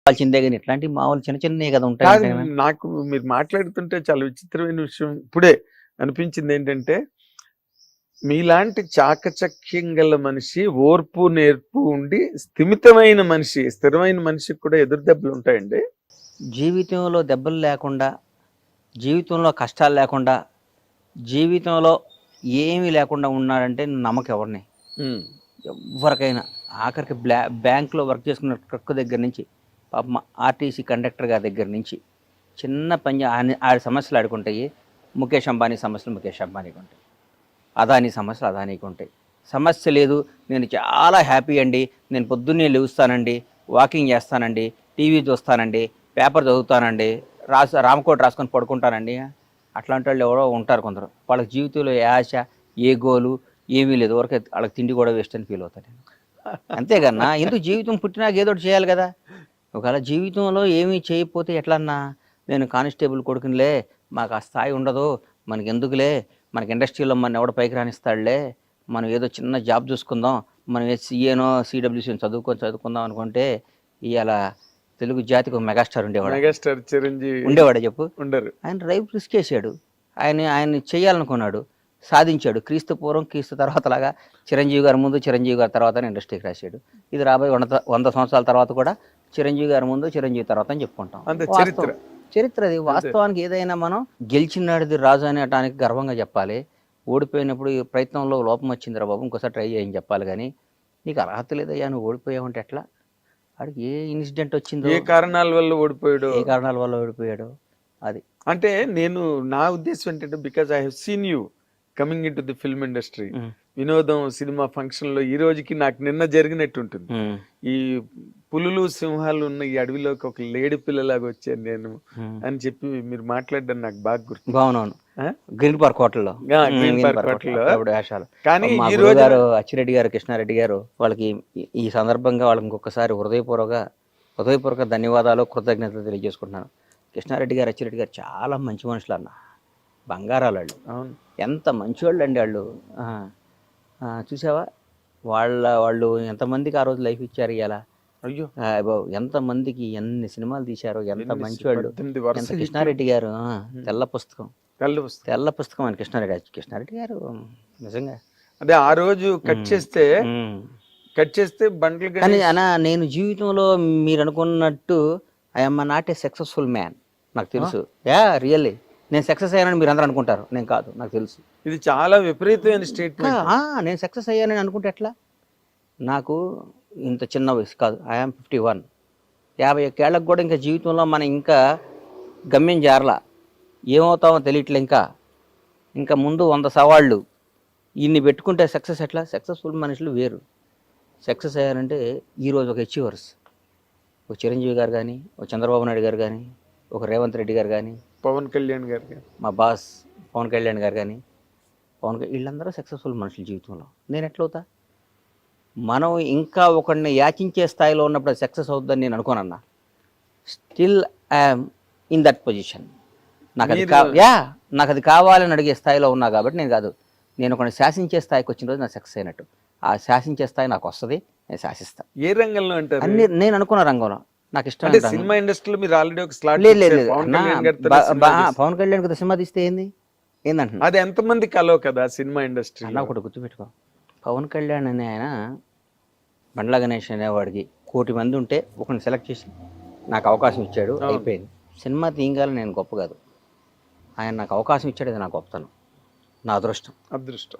కావాల్సిందే గాని ఇట్లాంటి మామూలు చిన్న చిన్నవి కదా ఉంటాయి కాదు, ఉంటాయి కదా. నాకు మీరు మాట్లాడుతుంటే చాలా విచిత్రమైన విషయం ఇప్పుడే అనిపించింది ఏంటంటే, మీలాంటి చాకచక్యం గల మనిషి, ఓర్పు నేర్పు ఉండి స్థిమితమైన మనిషి, స్థిరమైన మనిషికి కూడా ఎదురు దెబ్బలు ఉంటాయండి. జీవితంలో దెబ్బలు లేకుండా, జీవితంలో కష్టాలు లేకుండా, జీవితంలో ఏమీ లేకుండా ఉన్నాడంటే నమ్మకం ఎవరిని, ఉమ్, ఎవరికైనా. ఆఖరికి బ్యాంక్లో వర్క్ చేసుకున్న ట్రక్ దగ్గర నుంచి, పాపం ఆర్టీసీ కండక్టర్ గారి దగ్గర నుంచి, చిన్న పని ఆడి సమస్యలు ఆడుకుంటాయి. ముఖేష్ అంబానీ సమస్యలు ముఖేష్ అంబానీకి ఉంటాయి, అదానీ సమస్యలు అదానీకి ఉంటాయి. సమస్య లేదు, నేను చాలా హ్యాపీ అండి, నేను పొద్దున్నే లేస్తానండి, వాకింగ్ చేస్తానండి, టీవీ చూస్తానండి, పేపర్ చదువుతానండి, రామకోట రాసుకొని పడుకుంటానండి. అట్లాంటి వాళ్ళు ఎవరో ఉంటారు కొందరు. వాళ్ళకి జీవితంలో ఏ ఆశ, ఏ గోలు ఏమీ లేదు, వరకే వాళ్ళకి తిండి కూడా వేస్ట్ అని ఫీల్ అవుతాను నేను. అంతేకన్నా ఎందుకు జీవితం పుట్టినాక ఏదో ఒకటి చేయాలి కదా. ఒకవేళ జీవితంలో ఏమీ చేయకపోతే ఎట్లన్నా, నేను కానిస్టేబుల్ కొడుకునిలే, మాకు ఆ స్థాయి ఉండదు, మనకి ఎందుకులే, మనకి ఇండస్ట్రీలో మన ఎవడ పైకి రానిస్తాడులే, మనం ఏదో చిన్న జాబ్ చూసుకుందాం, మనం సీఏనో సిడబ్ల్యూసీని చదువుకుందాం అనుకుంటే ఇవాళ తెలుగు జాతికి ఒక మెగాస్టార్ ఉండేవాడు. మెగాస్టార్ చిరంజీవి ఉండేవాడా చెప్పు? ఉండరు. ఆయన రైట్ రిస్క్ చేశాడు, ఆయన చేయాలనుకున్నాడు, సాధించాడు. క్రీస్తు పూర్వం క్రీస్తు తర్వాత లాగా చిరంజీవి గారి ముందు చిరంజీవి గారి తర్వాత ఇండస్ట్రీకి రాశాడు. ఇది రాబోయే 100 సంవత్సరాల తర్వాత కూడా చిరంజీవి గారి ముందు చిరంజీవి తర్వాత అని చెప్పుకుంటాం. చరిత్ర అది. వాస్తవానికి ఏదైనా మనం గెలిచినాడిది రాజు అనేటానికి గర్వంగా చెప్పాలి. ఓడిపోయినప్పుడు ఈ ప్రయత్నంలో లోపం వచ్చిందిరా బాబు, ఇంకోసారి ట్రై చేయని చెప్పాలి. కానీ నీకు అర్హత లేదయ్యా, నువ్వు ఓడిపోయావంటే ఎట్లా? వాడికి ఏ ఇన్సిడెంట్ వచ్చిందో, ఏ కారణాల వల్ల ఓడిపోయాడు అది. అంటే నేను నా ఉద్దేశం ఏంటంటే, because I have seen you coming in to the film industry, వినోదం సినిమా ఫంక్షన్ లో ఈ రోజుకి నాకు నిన్న జరిగినట్టు ఉంటుంది. ఈ పులులు సింహాలు ఉన్న ఈ అడవిలోకి ఒక లేడి పిల్లలాగా వచ్చాను నేను అని చెప్పి మీరు మాట్లాడడం నాకు బాగా గుర్తు. అవునవును, గ్రీన్ పార్క్ హోటల్లో వేషాలు. కానీ మా ఈ రోజు గారు అచ్చిరెడ్డి గారు, కృష్ణారెడ్డి గారు, వాళ్ళకి ఈ సందర్భంగా వాళ్ళకి ఇంకొకసారి హృదయపూర్వక ధన్యవాదాలు, కృతజ్ఞతలు తెలియజేసుకుంటున్నాను. కృష్ణారెడ్డి గారు, అచ్చిరెడ్డి గారు చాలా మంచి మనుషులు అన్న, బంగారాలు వాళ్ళు. అవును, ఎంత మంచివాళ్ళు అండి వాళ్ళు. చూసావా, వాళ్ళు ఎంతమందికి ఆ రోజు లైఫ్ ఇచ్చారు. ఇలా అయ్యో ఎంతమందికి ఎన్ని సినిమాలు తీశారు, ఎంత మంచివాళ్ళు. ఎంత కృష్ణారెడ్డి గారు తెల్ల పుస్తకం అని కృష్ణారెడ్డి గారు నిజంగా. అదే ఆ రోజు కట్ చేస్తే బండ్లు. కానీ అనా నేను జీవితంలో మీరు అనుకున్నట్టు I'm not a successful man, నాకు తెలుసు. రియల్లీ నేను సక్సెస్ అయ్యానని మీరు అందరూ అనుకుంటారు, నేను కాదు, నాకు తెలుసు. ఇది చాలా విపరీతమైన స్టేట్మెంట్. నేను సక్సెస్ అయ్యానని అనుకుంటే ఎట్లా? నాకు ఇంత చిన్న వయసు కాదు, ఐఎమ్ 51. 51 ఏళ్ళకు కూడా ఇంకా జీవితంలో మనం ఇంకా గమ్యం చేరలా, ఏమవుతామో తెలియట్లే. ఇంకా ముందు 100 సవాళ్ళు ఇన్ని పెట్టుకుంటే సక్సెస్ ఎట్లా? సక్సెస్ఫుల్ మనుషులు వేరు. సక్సెస్ అయ్యారంటే ఈరోజు ఒక అచీవర్స్, ఒక చిరంజీవి గారు కానీ, ఒక చంద్రబాబు నాయుడు గారు కానీ, ఒక రేవంత్ రెడ్డి గారు కానీ, పవన్ కళ్యాణ్ గారు, మా బాస్ పవన్ కళ్యాణ్ గారు కానీ, వీళ్ళందరూ సక్సెస్ఫుల్ మనుషుల జీవితంలో. నేను ఎట్లవుతా? మనం ఇంకా ఒకరిని యాచించే స్థాయిలో ఉన్నప్పుడు సక్సెస్ అవుతుందని నేను అనుకోనన్నా. Still I'm in that position. నాకు అది కావాలని అడిగే స్థాయిలో ఉన్నా కాబట్టి నేను కాదు, నేను ఒకరిని శాసించే స్థాయికి వచ్చిన రోజు నాకు సక్సెస్ అయినట్టు. ఆ శాసించే స్థాయి నాకు వస్తుంది, నేను శాసిస్తాను. ఏ రంగంలో అంటారు? అన్ని నేను అనుకున్న రంగంలో నాకు ఇష్టం. సినిమా ఇండస్ట్రీలో మీరు ఆల్రెడీ ఒక స్లాట్ పవన్ కళ్యాణ్ కదా సినిమా తీస్తే ఏందంటే అది ఎంతమంది కలో కదా సినిమా ఇండస్ట్రీ. అన్న ఒకటి గుర్తుపెట్టుకో, పవన్ కళ్యాణ్ అనే ఆయన బండ్ల గణేష్ అనేవాడికి 1 కోటి మంది ఉంటే ఒకరిని సెలెక్ట్ చేసి నాకు అవకాశం ఇచ్చాడు, అయిపోయింది. సినిమా తీయగాలని నేను గొప్ప కాదు, ఆయన నాకు అవకాశం ఇచ్చాడు, అది నా గొప్పతనం, నా అదృష్టం.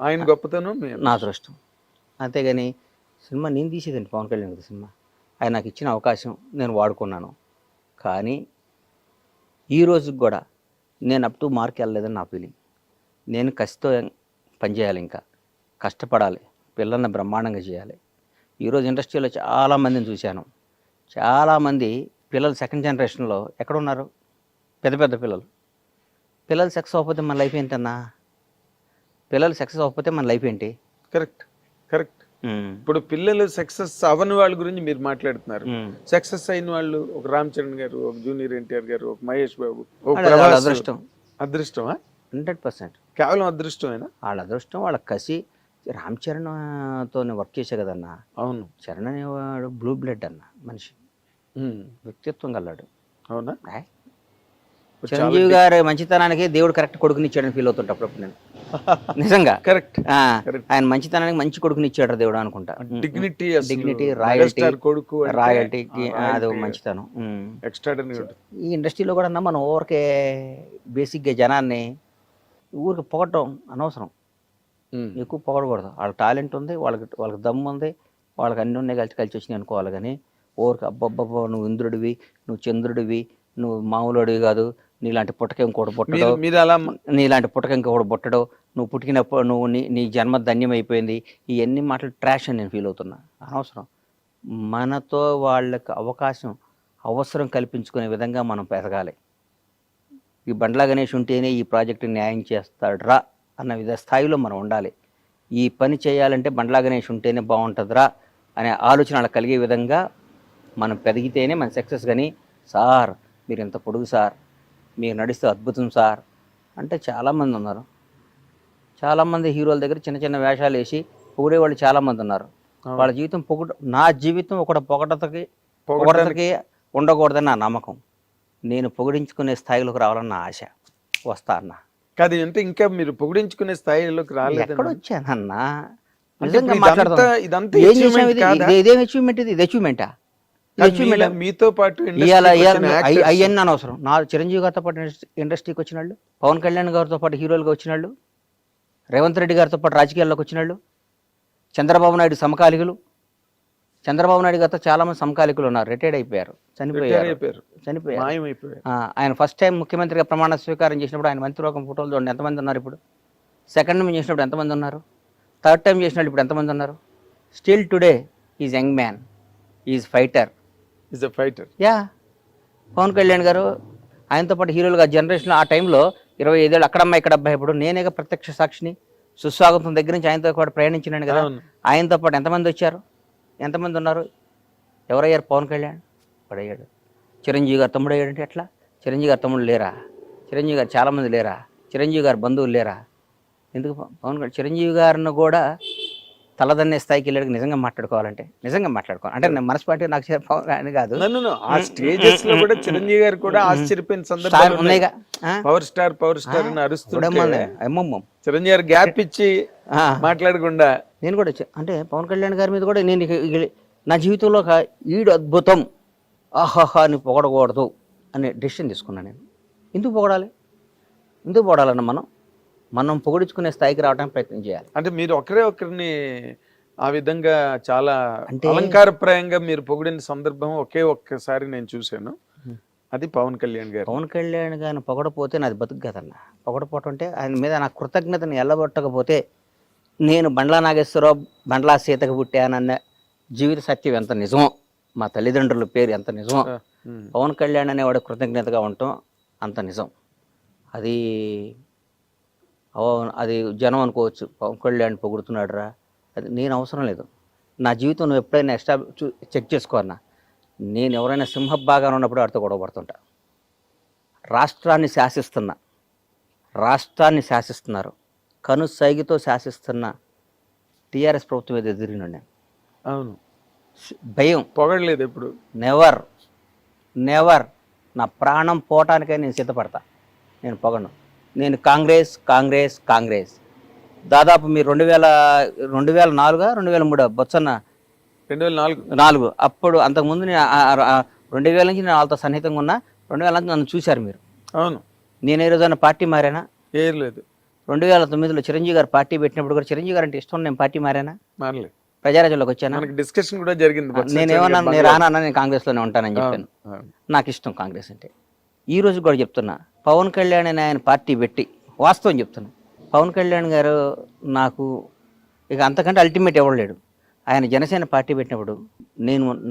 ఆయన గొప్పతనం నా అదృష్టం. అంతేగాని సినిమా నేను తీసేదండి పవన్ కళ్యాణ్ కదా సినిమా, ఆయన నాకు ఇచ్చిన అవకాశం నేను వాడుకున్నాను. కానీ ఈ రోజుకి కూడా నేను అప్ టు మార్క్ వెళ్ళలేదని నా ఫీలింగ్. నేను కసితో పనిచేయాలి, ఇంకా కష్టపడాలి, పిల్లల్ని బ్రహ్మాండంగా చేయాలి. ఈరోజు ఇండస్ట్రీలో చాలామందిని చూశాను, చాలామంది పిల్లలు సెకండ్ జనరేషన్లో ఎక్కడున్నారు? పెద్ద పిల్లలు సక్సెస్ అవ్వకపోతే మన లైఫ్ ఏంటన్నా? పిల్లలు సక్సెస్ అవ్వకపోతే మన లైఫ్ ఏంటి? కరెక్ట్. ఇప్పుడు పిల్లలు సక్సెస్ అవ్వని వాళ్ళ గురించి మీరు మాట్లాడుతున్నారు. సక్సెస్ అయిన వాళ్ళు ఒక రామ్ చరణ్ గారు, ఒక జూనియర్ ఎన్టీఆర్ గారు, ఒక మహేష్ బాబు, అదృష్టమా? 100% కేవలం అదృష్టమేనా? వాళ్ళ అదృష్టం, వాళ్ళ కసి. రామ్ చరణ్తో వర్క్ చేసే కదన్నా. అవును, చరణ్ అనేవాడు బ్లూ బ్లడ్ అన్న మనిషి. వ్యక్తిత్వం గల్లాడు. అవునా? ఆయ్. చిరంజీవి గారి మంచితనానికి దేవుడు కరెక్ట్ కొడుకుని ఇచ్చాడని ఫీల్ అవుతుంటా అప్పుడప్పుడు నేను. నిజంగా కరెక్ట్. ఆ, ఆయన మంచితనానికి మంచి కొడుకుని ఇచ్చాడు దేవుడు అనుకుంటా. డిగ్నిటీ, డిగ్నిటీ, రాయల్టీ, కొడుకు రాయల్టీకి అది మంచితనం. ఎక్స్ట్రాడనరీ. ఈ ఇండస్ట్రీలో కూడా మనం ఊరికే బేసిక్గా జనాన్ని ఊరికి పొగటం అనవసరం, ఎక్కువ పొగడకూడదు. వాళ్ళ టాలెంట్ ఉంది, వాళ్ళకి దమ్ము ఉంది, వాళ్ళకి అన్నీ ఉన్నాయి, కలిసి వచ్చినాయి అనుకోవాలి. కానీ ఊరికి అబ్బబ్బబ్బో నువ్వు ఇంద్రుడివి, నువ్వు చంద్రుడివి, నువ్వు మామూలుడివి కాదు, నీలాంటి పుట్టక ఇంకోటి పుట్టడు, నీలాంటి పుట్టక ఇంకొకటి పుట్టడు, నువ్వు పుట్టినప్పుడు నువ్వు నీ జన్మ ధన్యమైపోయింది, ఇవన్నీ మాటలు ట్రాష్ అని నేను ఫీల్ అవుతున్నా. అనవసరం. మనతో వాళ్ళకి అవసరం కల్పించుకునే విధంగా మనం పెరగాలి. ఈ బండ్లా గణేష్ ఉంటేనే ఈ ప్రాజెక్టు న్యాయం చేస్తాడ్రా అన్న స్థాయిలో మనం ఉండాలి. ఈ పని చేయాలంటే బండ్లా గణేష్ ఉంటేనే బాగుంటుందిరా అనే ఆలోచన వాళ్ళకి కలిగే విధంగా మనం పెరిగితేనే మన సక్సెస్. కానీ సార్ మీరు ఎంత పొడుగు సార్, మీరు నడిస్తే అద్భుతం సార్ అంటే చాలామంది ఉన్నారు. చాలామంది హీరోల దగ్గర చిన్న చిన్న వేషాలు వేసి పొగిడే వాళ్ళు చాలామంది ఉన్నారు. వాళ్ళ జీవితం నా జీవితం ఒకటి పొగడతకి ఉండకూడదని నా నమ్మకం. నేను పొగిడించుకునే స్థాయిలోకి రావాలని నా ఆశ. వస్తా అన్న కాదు అంటే ఇంకా మీరు పొగిడించుకునే స్థాయిలోకి రాలేదు. ఎక్కడ వచ్చానన్నా? నిజంగా మాట్లాడతాం. ఇదేం అచీవ్మెంట్? ఇది అచీవ్మెంటా? మీతో పాటు అయ్యన్నీ అనవసరం. నా చిరంజీవి గారితో పాటు ఇండస్ట్రీకి వచ్చిన వాళ్ళు, పవన్ కళ్యాణ్ గారితో పాటు హీరోలుగా వచ్చిన వాళ్ళు, రేవంత్ రెడ్డి గారితో పాటు రాజకీయాల్లోకి వచ్చిన వాళ్ళు, చంద్రబాబు నాయుడు సమకాలికులు. చంద్రబాబు నాయుడు గారితో చాలా మంది సమకాలికులు ఉన్నారు, రిటైర్డ్ అయిపోయారు, చనిపోయారు. ఆయన ఫస్ట్ టైం ముఖ్యమంత్రిగా ప్రమాణ స్వీకారం చేసినప్పుడు ఆయన మంత్రివర్గం ఫోటోలు చూడండి ఎంతమంది ఉన్నారు. ఇప్పుడు సెకండ్ టైం చేసినప్పుడు ఎంతమంది ఉన్నారు, థర్డ్ టైం చేసినప్పుడు ఇప్పుడు ఎంతమంది ఉన్నారు. Still today is young man, is fighter. Yeah, Pawan Kalyan గారు ఆయనతో పాటు హీరోలుగా జనరేషన్ ఆ టైంలో 25 ఏళ్ళు అక్కడమ్మ ఇక్కడ అబ్బాయి. ఇప్పుడు నేనేగా ప్రత్యక్ష సాక్షిని. సుస్వాగతం దగ్గర నుంచి ఆయనతో పాటు ప్రయాణించినాను కదా. ఆయనతో పాటు ఎంతమంది వచ్చారు, ఎంతమంది ఉన్నారు? ఎవరయ్యారు? పవన్ కళ్యాణ్ పడయ్యాడు. చిరంజీవి గారు తమ్ముడు అయ్యాడంటే ఎట్లా? చిరంజీవి గారు తమ్ముడు లేరా? చిరంజీవి గారు చాలామంది లేరా? చిరంజీవి గారు బంధువులు లేరా? ఎందుకు పవన్ కళ్యాణ్ చిరంజీవి గారిని కూడా తలదన్నే స్థాయికి వెళ్ళాడు. నిజంగా మాట్లాడుకోవాలి అంటే నేను మనస్పాటి నాకు పవన్ కళ్యాణ్ కాదు, ఆ స్టేజెస్ లో కూడా చిరంజీవి గారు కూడా ఆశ్చర్యపోయిన సందర్భాలు ఉన్నాయిగా. పవర్ స్టార్ అని అరుస్తుంటే చిరంజీవి గారు గ్యాప్ ఇచ్చి మాట్లాడకుండా నేను కూడా అంటే పవన్ కళ్యాణ్ గారి మీద కూడా నేను నా జీవితంలో ఒక ఈడు అద్భుతం ఆహాహా అని పొగడకూడదు అనే డెసిషన్ తీసుకున్నాను నేను. ఎందుకు పొగడాలన్న మనం పొగిడించుకునే స్థాయికి రావడానికి ప్రయత్నం చేయాలి. అంటే మీరు ఒకరిని ఆ విధంగా చాలా అలంకారప్రాయంగా మీరు పొగిడిన సందర్భం ఒక్కసారి నేను చూశాను. అది పవన్ కళ్యాణ్ గారిని పొగడపోతే నాది బతుకు కదన్న. పొగడపోవటం అంటే ఆయన మీద నా కృతజ్ఞతను ఎల్లబొట్టకపోతే నేను బండ్లా నాగేశ్వరరావు బండ్లా సీతకు పుట్టానన్న జీవిత సత్యం ఎంత నిజమో, మా తల్లిదండ్రుల పేరు ఎంత నిజమో, పవన్ కళ్యాణ్ అనేవాడు కృతజ్ఞతగా ఉండటం అంత నిజం. అది జనం అనుకోవచ్చు, పవన్ కళ్యాణ్ పొగుడుతున్నాడు రా, అది నేను అవసరం లేదు. నా జీవితం నువ్వు ఎప్పుడైనా చెక్ చేసుకో అన్నా. నేను ఎవరైనా సింహభాగాన ఉన్నప్పుడు వాడితో గొడవపడుతుంటా. రాష్ట్రాన్ని శాసిస్తున్నారు, కనుసైగితో శాసిస్తున్న టీఆర్ఎస్ ప్రభుత్వం మీద ఎదిరినాడు నేను. అవును, భయం, పొగడలేదు ఎప్పుడు, నెవర్. నా ప్రాణం పోవటానికై నేను సిద్ధపడతా, నేను పొగను. నేను కాంగ్రెస్ దాదాపు మీరు 2004 2003 బొత్సన్న 2004 అప్పుడు అంతకుముందు నేను 2000 నుంచి నేను వాళ్ళతో సన్నిహితంగా ఉన్నా. 2000 నుంచి నన్ను చూశారు మీరు. అవును, నేను ఏ రోజైనా పార్టీ మారానా? ఏం లేదు. 2009లో చిరంజీవి గారు పార్టీ పెట్టినప్పుడు కూడా చిరంజీవి గారు అంటే ఇష్టం, నేను పార్టీ మారానా? మారలేదు. ప్రజారాజ్యంలోకి వచ్చానా? డిస్కషన్ కూడా జరిగింది. నేనేమన్నా నేను రానా, నేను కాంగ్రెస్లోనే ఉంటానని చెప్పాను. నాకు ఇష్టం కాంగ్రెస్ అంటే. ఈ రోజు కూడా చెప్తున్నా, పవన్ కళ్యాణ్ అని ఆయన పార్టీ పెట్టి వాస్తవం చెప్తున్నా, పవన్ కళ్యాణ్ గారు నాకు ఇక అంతకంటే అల్టిమేట్ ఎవరు లేడు. ఆయన జనసేన పార్టీ పెట్టినప్పుడు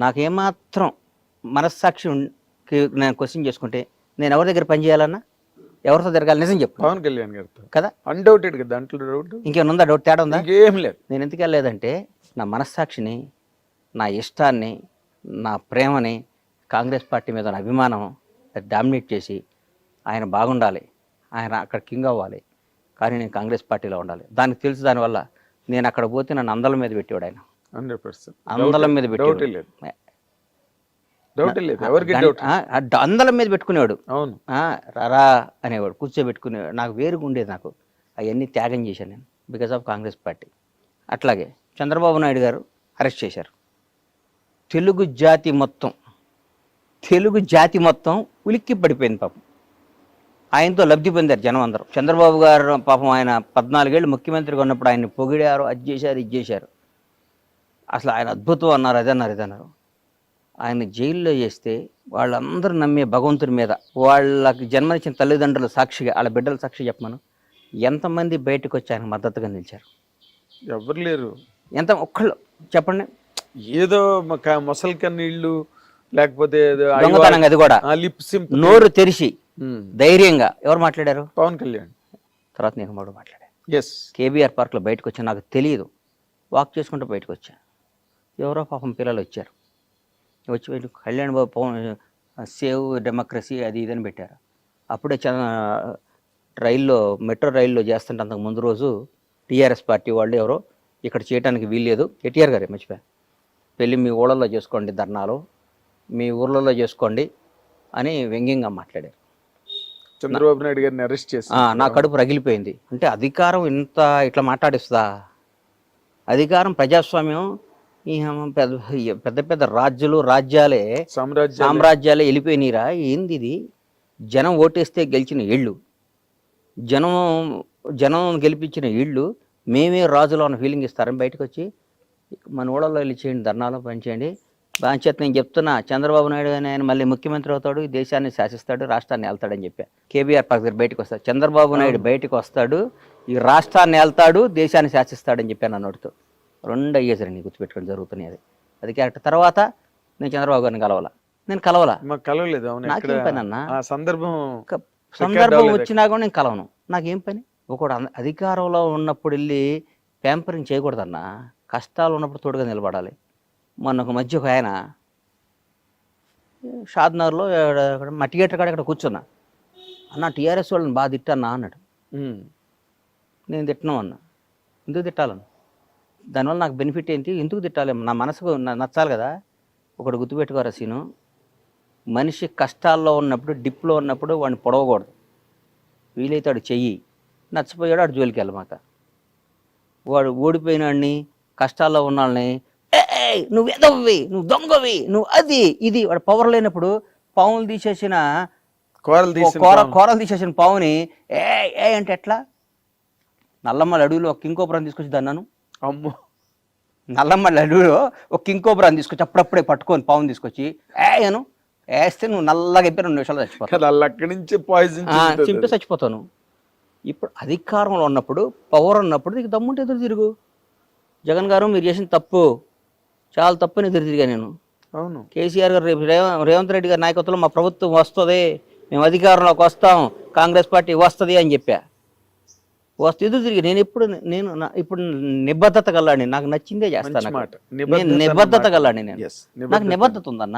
నాకేమాత్రం మనస్సాక్షి నేను క్వశ్చన్ చేసుకుంటే నేను ఎవరి దగ్గర పనిచేయాలన్నా, ఎవరితో తిరగాలి? నిజం చెప్పు. పవన్ కళ్యాణ్ గారితో కదా, అన్డౌటెడ్ కదా, దాంట్లో డౌట్ ఇంకేమైనా ఉందా? డౌట్ తేడా ఉందా? ఏం లేదు. నేను ఎందుకు వెళ్ళలేదంటే నా మనస్సాక్షిని, నా ఇష్టాన్ని, నా ప్రేమని, కాంగ్రెస్ పార్టీ మీద నా అభిమానం డామినేట్ చేసి ఆయన బాగుండాలి, ఆయన అక్కడ కింగ్ అవ్వాలి, కానీ నేను కాంగ్రెస్ పార్టీలో ఉండాలి. దానికి తెలుసు. దానివల్ల నేను అక్కడ పోతే నన్ను అందల మీద పెట్టేవాడు ఆయన. 100% అందలం మీద పెట్టేవాడు. డౌట్ లేదు, ఎవరికి డౌట్. అందల మీద పెట్టుకునేవాడు, అవును. రారా అనేవాడు, కూర్చోబెట్టుకునేవాడు. నాకు వేరుగా ఉండేది. నాకు అవన్నీ త్యాగం చేశాను నేను బికాస్ ఆఫ్ కాంగ్రెస్ పార్టీ. అట్లాగే చంద్రబాబు నాయుడు గారు అరెస్ట్ చేశారు. తెలుగు జాతి మొత్తం ఉలిక్కి పడిపోయింది పాపం. ఆయనతో లబ్ధి పొందారు జనం అందరూ. చంద్రబాబు గారు పాపం ఆయన 14 ఏళ్ళు ముఖ్యమంత్రిగా ఉన్నప్పుడు ఆయన్ని పొగిడారు, అది చేశారు, ఇది చేశారు. అసలు ఆయన అద్భుతం అన్నారు, ఇదన్నారు. ఆయన జైల్లో చేస్తే వాళ్ళందరూ నమ్మే భగవంతుని మీద, వాళ్ళకి జన్మనిచ్చిన తల్లిదండ్రుల సాక్షిగా, వాళ్ళ బిడ్డల సాక్షి చెప్పమను, ఎంతమంది బయటకు వచ్చి ఆయనకు మద్దతుగా నిలిచారు? ఎవరు లేరు. ఒక్కళ్ళు చెప్పండి. ఏదో మొసలి కన్నీళ్ళు, లేకపోతే దొంగతనంగా, అది కూడా నోరు తెరిచి ధైర్యంగా ఎవరు మాట్లాడారు? పవన్ కళ్యాణ్. తర్వాత నేను కూడా మాట్లాడాను. ఎస్. కేబీఆర్ పార్క్లో బయటకు వచ్చా, నాకు తెలియదు, వాక్ చేసుకుంటూ బయటకు వచ్చా. ఎవరో పాపం పిల్లలు వచ్చారు, వచ్చి కళ్యాణ్ బాబు పవన్ సేవ్ డెమోక్రసీ అది ఇదని పెట్టారు. అప్పుడే మెట్రో రైల్లో చేస్తుంటే అంతకు ముందు రోజు టీఆర్ఎస్ పార్టీ వాళ్ళు ఎవరో ఇక్కడ చేయడానికి వీల్లేదు, కేటీఆర్ గారే మర్చిపోయా, పెళ్ళి మీ ఊళ్ళల్లో చేసుకోండి, ధర్నాలు మీ ఊర్లలో చేసుకోండి అని వ్యంగ్యంగా మాట్లాడారు. చంద్రబాబు నాయుడు గారిని అరెస్ట్ చేసి నా కడుపు రగిలిపోయింది. అంటే అధికారం ఇట్లా మాట్లాడిస్తుందా? అధికారం, ప్రజాస్వామ్యం, ఈ పెద్ద పెద్ద రాజ్యాలే సామ్రాజ్యాలే వెళ్ళిపోయినీరా? ఏంది ఇది? జనం ఓటేస్తే గెలిచిన ఇళ్ళు, జనం గెలిపించిన ఇళ్ళు, మేమే రాజులో ఉన్న ఫీలింగ్ ఇస్తారని బయటకు వచ్చి మన ఊళ్ళలో వెళ్ళి చేయండి, ధర్నాలో పనిచేయండి. బాధ్యత నేను చెప్తున్నా, చంద్రబాబు నాయుడు అని ఆయన మళ్ళీ ముఖ్యమంత్రి అవుతాడు, ఈ దేశాన్ని శాసిస్తాడు, రాష్ట్రాన్ని వెళ్తాడని చెప్పా. కేబీఆర్ పార్క్ దగ్గర బయటకు వస్తాడు, చంద్రబాబు నాయుడు బయటకు వస్తాడు, ఈ రాష్ట్రాన్ని వెళ్తాడు, దేశాన్ని శాసిస్తాడని చెప్పాను అన్నోటితో. 2 అయ్యేసరి గుర్తుపెట్టుకొని జరుగుతున్నాయి. అది కరెక్ట్. తర్వాత నేను చంద్రబాబు గారిని కలవలా, కలవలేదు. నాకేం పని అన్న? సందర్భం వచ్చినా కూడా నేను కలవను, నాకేం పని? ఒకడు అధికారంలో ఉన్నప్పుడు వెళ్ళి ప్యాంపరింగ్ చేయకూడదన్నా, కష్టాలు ఉన్నప్పుడు తోడుగా నిలబడాలి. మొన్న ఒక మధ్య ఒక ఆయన షాద్నగర్లో మా థియేటర్ కాడ ఇక్కడ కూర్చున్నా, అన్న టీఆర్ఎస్ వాళ్ళని బాగా తిట్టన్నా అన్నాడు. నేను తిట్టను అన్నా. ఎందుకు తిట్టాలను? దానివల్ల నాకు బెనిఫిట్ ఏంటి? ఎందుకు తిట్టాలి? నా మనసుకు నచ్చాలి కదా. ఒకటి గుర్తుపెట్టుకోరా సీను, మనిషి కష్టాల్లో ఉన్నప్పుడు, డిప్లో ఉన్నప్పుడు వాడిని పొడవకూడదు. వీలైతే వాడు చెయ్యి, నచ్చిపోయాడు వాడు జోలికి వెళ్ళమాక. వాడు ఓడిపోయినాడిని, కష్టాల్లో ఉన్న వాళ్ళని నువ్వు ఎదవ్వి, నువ్వు దొంగవి, నువ్వు అది ఇది, వాడు పవర్ లేనప్పుడు పావులు తీసేసిన కూరలు తీసేసిన పావుని ఏ అంటే ఎట్లా? నల్లమ్మల అడవిలో ఒక కింకోపురాన్ని తీసుకొచ్చి దన్నాను. అమ్మో, నల్లమ్మల అడవిలో ఒక కింకోపురాన్ని తీసుకొచ్చి అప్పుడప్పుడే పట్టుకొని పావుని తీసుకొచ్చి అను వేస్తే నువ్వు నల్లగా అయిపోయి 2 నిమిషాలు చచ్చిపోతావు. అక్కడి నుంచి పాయిజన్ చింపి చచ్చిపోతాను. ఇప్పుడు అధికారంలో ఉన్నప్పుడు, పవర్ ఉన్నప్పుడు నీకు దమ్ముంటే ఎదురు తిరుగు. జగన్ గారు మీరు చేసిన తప్పు, చాలా తప్పని ఎదురు తిరిగా నేను. అవును. కేసీఆర్ గారు రేపు రేవంత్ రెడ్డి గారి నాయకత్వంలో మా ప్రభుత్వం వస్తుంది, మేము అధికారంలోకి వస్తాం, కాంగ్రెస్ పార్టీ వస్తుంది అని చెప్పా. ఎదురు తిరిగి నేను ఇప్పుడు నిబద్ధత కల్లాడిని, నాకు నచ్చిందే చేస్తాను. నేను నిబద్ధత కల్లాడిని, నాకు నిబద్ధత ఉందన్న.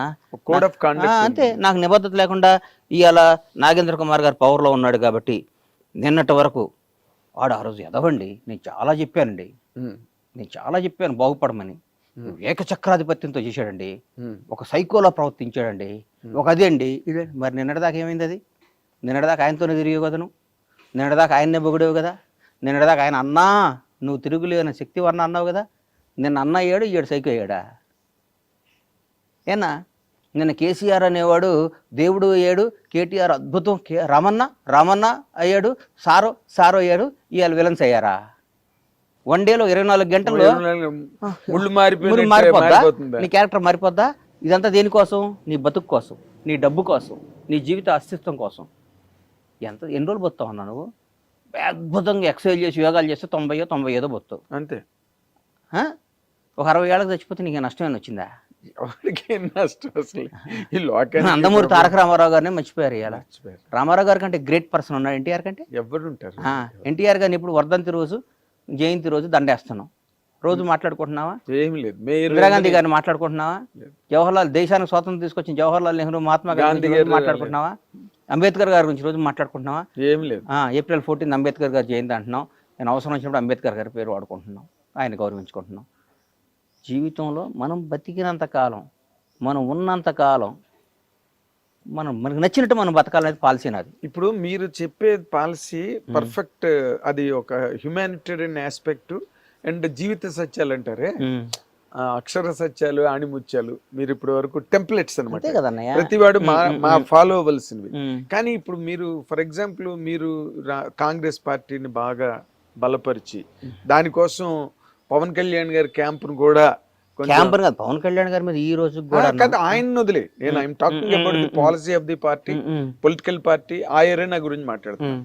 అంతే, నాకు నిబద్ధత లేకుండా ఇవాళ నాగేంద్ర కుమార్ గారు పవర్లో ఉన్నాడు కాబట్టి నిన్నటి వరకు వాడు ఆ రోజు ఎదవండి, నేను చాలా చెప్పాను బాగుపడమని. ఏకచక్రాధిపత్యంతో చేశాడండి, ఒక సైకోలా ప్రవర్తించాడండి, ఒక అదే అండి ఇదే. మరి నిన్నటిదాకా ఏమైంది? అది నిన్నటిదాకా ఆయనతోనే తిరిగే కదా, నువ్వు నిన్నటిదాకా ఆయన్నే పొగిడేవు కదా, నిన్నటిదాకా ఆయన అన్నా నువ్వు తిరుగులేని శక్తి వర్ణ అన్నావు కదా. నిన్న అన్న అయ్యాడు, ఈడు సైకో అయ్యాడా? ఏనా నిన్న కేసీఆర్ అనేవాడు దేవుడు అయ్యాడు, కేటీఆర్ అద్భుతం, రామన్న అయ్యాడు, సారో అయ్యాడు, ఇవాళ విలన్స్ అయ్యారా? 1 డేలో 24 గంటల్లో మారిపోద్దా? నీ క్యారెక్టర్ మారిపోద్దా? ఇదంతా దేనికోసం? నీ బతుకు కోసం, నీ డబ్బు కోసం, నీ జీవిత అస్తిత్వం కోసం. ఎన్ని రోజులు బతుతావు అన్నా నువ్వు? అద్భుతంగా ఎక్సర్సైజ్ చేసి యోగాలు చేస్తే 90 బతుతావు అంతే. ఒక 60 ఏళ్ళకి చచ్చిపోతే నీకు నష్టమేనా వచ్చిందా? నందమూరి తారక రామారావు గారిని మర్చిపోయారు. ఇలా రామారావు గారి కంటే గ్రేట్ పర్సన్ ఉన్నాడు ఎన్టీఆర్ కంటే. ఎవరు ఉంటారు? ఎన్టీఆర్ గారిని ఇప్పుడు వర్ధంతి రోజు, జయంతి రోజు దండేస్తున్నాం. రోజు మాట్లాడుకుంటున్నావా? ఏమి లేదు. ఇందిరాగాంధీ గారిని మాట్లాడుకుంటున్నావా? జవహర్లాల్, దేశానికి స్వాతంత్రం తీసుకొచ్చిన జవహర్లాల్ నెహ్రూ, మహాత్మా గాంధీ గారిని మాట్లాడుకుంటున్నావా? అంబేద్కర్ గారి గురించి రోజు మాట్లాడుకుంటున్నావా? ఏమి లేదు. ఏప్రిల్ 14 అంబేద్కర్ గారి జయంతి అంటున్నాం. నేను అవసరం వచ్చినప్పుడు అంబేద్కర్ గారి పేరు వాడుకుంటున్నాం, ఆయన గౌరవించుకుంటున్నాం. జీవితంలో మనం బతికినంత కాలం, మనం ఉన్నంత కాలం మనకు నచ్చినట్టు మనం బతకాలనేది పాలసీ నాది. ఇప్పుడు మీరు చెప్పే పాలసీ పర్ఫెక్ట్, అది ఒక హ్యుమానిటేరియన్ ఆస్పెక్ట్ అండ్ జీవిత సత్యాలు అంటారే, అక్షర సత్యాలు ఆణిముత్యాలు మీరు ఇప్పుడు వరకు టెంప్లెట్స్ అనమాట, అంతే కదన్నయ్య. ప్రతివాడు మా ఫాలో అవ్వాల్సినవి. కానీ ఇప్పుడు మీరు ఫర్ ఎగ్జాంపుల్ మీరు కాంగ్రెస్ పార్టీని బాగా బలపరిచి దానికోసం పవన్ కళ్యాణ్ గారి క్యాంపును కూడా క్యాంపర్ కాదు, పవన్ కళ్యాణ్ గారి మీద ఈ రోజు కూడా కదా ఆయన వదిలే, నేను I'm talking about the policy of the party, political party, ఆ ఏరియా గురించి మాట్లాడుతున్నాను.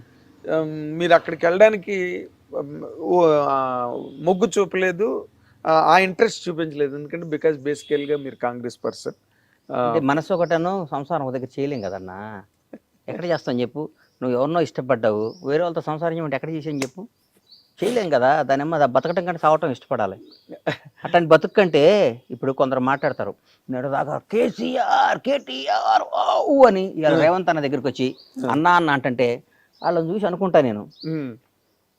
మీరు అక్కడికి వెళ్ళడానికి మొగ్గు చూపలేదు, ఆ ఇంట్రెస్ట్ చూపించలేదు, ఎందుకంటే బికాస్ బేసికల్ గా మీరు కాంగ్రెస్ పర్సన్. మనసు ఒకటను సంసారం ఒక దగ్గర చేయలేం కదన్నా. ఎక్కడ చేస్తాను చెప్పు? నువ్వు ఎవరినో ఇష్టపడ్డావు, వేరే వాళ్ళతో సంసారం చేయమంటే ఎక్కడ చేసాను చెప్పు? చేయలేం కదా. దానేమో బతకటం కంటే సావటం ఇష్టపడాలి. అట్లాంటి బతుకు కంటే ఇప్పుడు కొందరు మాట్లాడతారు, నేడుదాకా కేసీఆర్ కేటీఆర్ అని ఇవాళ రేవంత్ అన్న దగ్గరికి వచ్చి అన్నా అన్న అంటే వాళ్ళని చూసి అనుకుంటా నేను,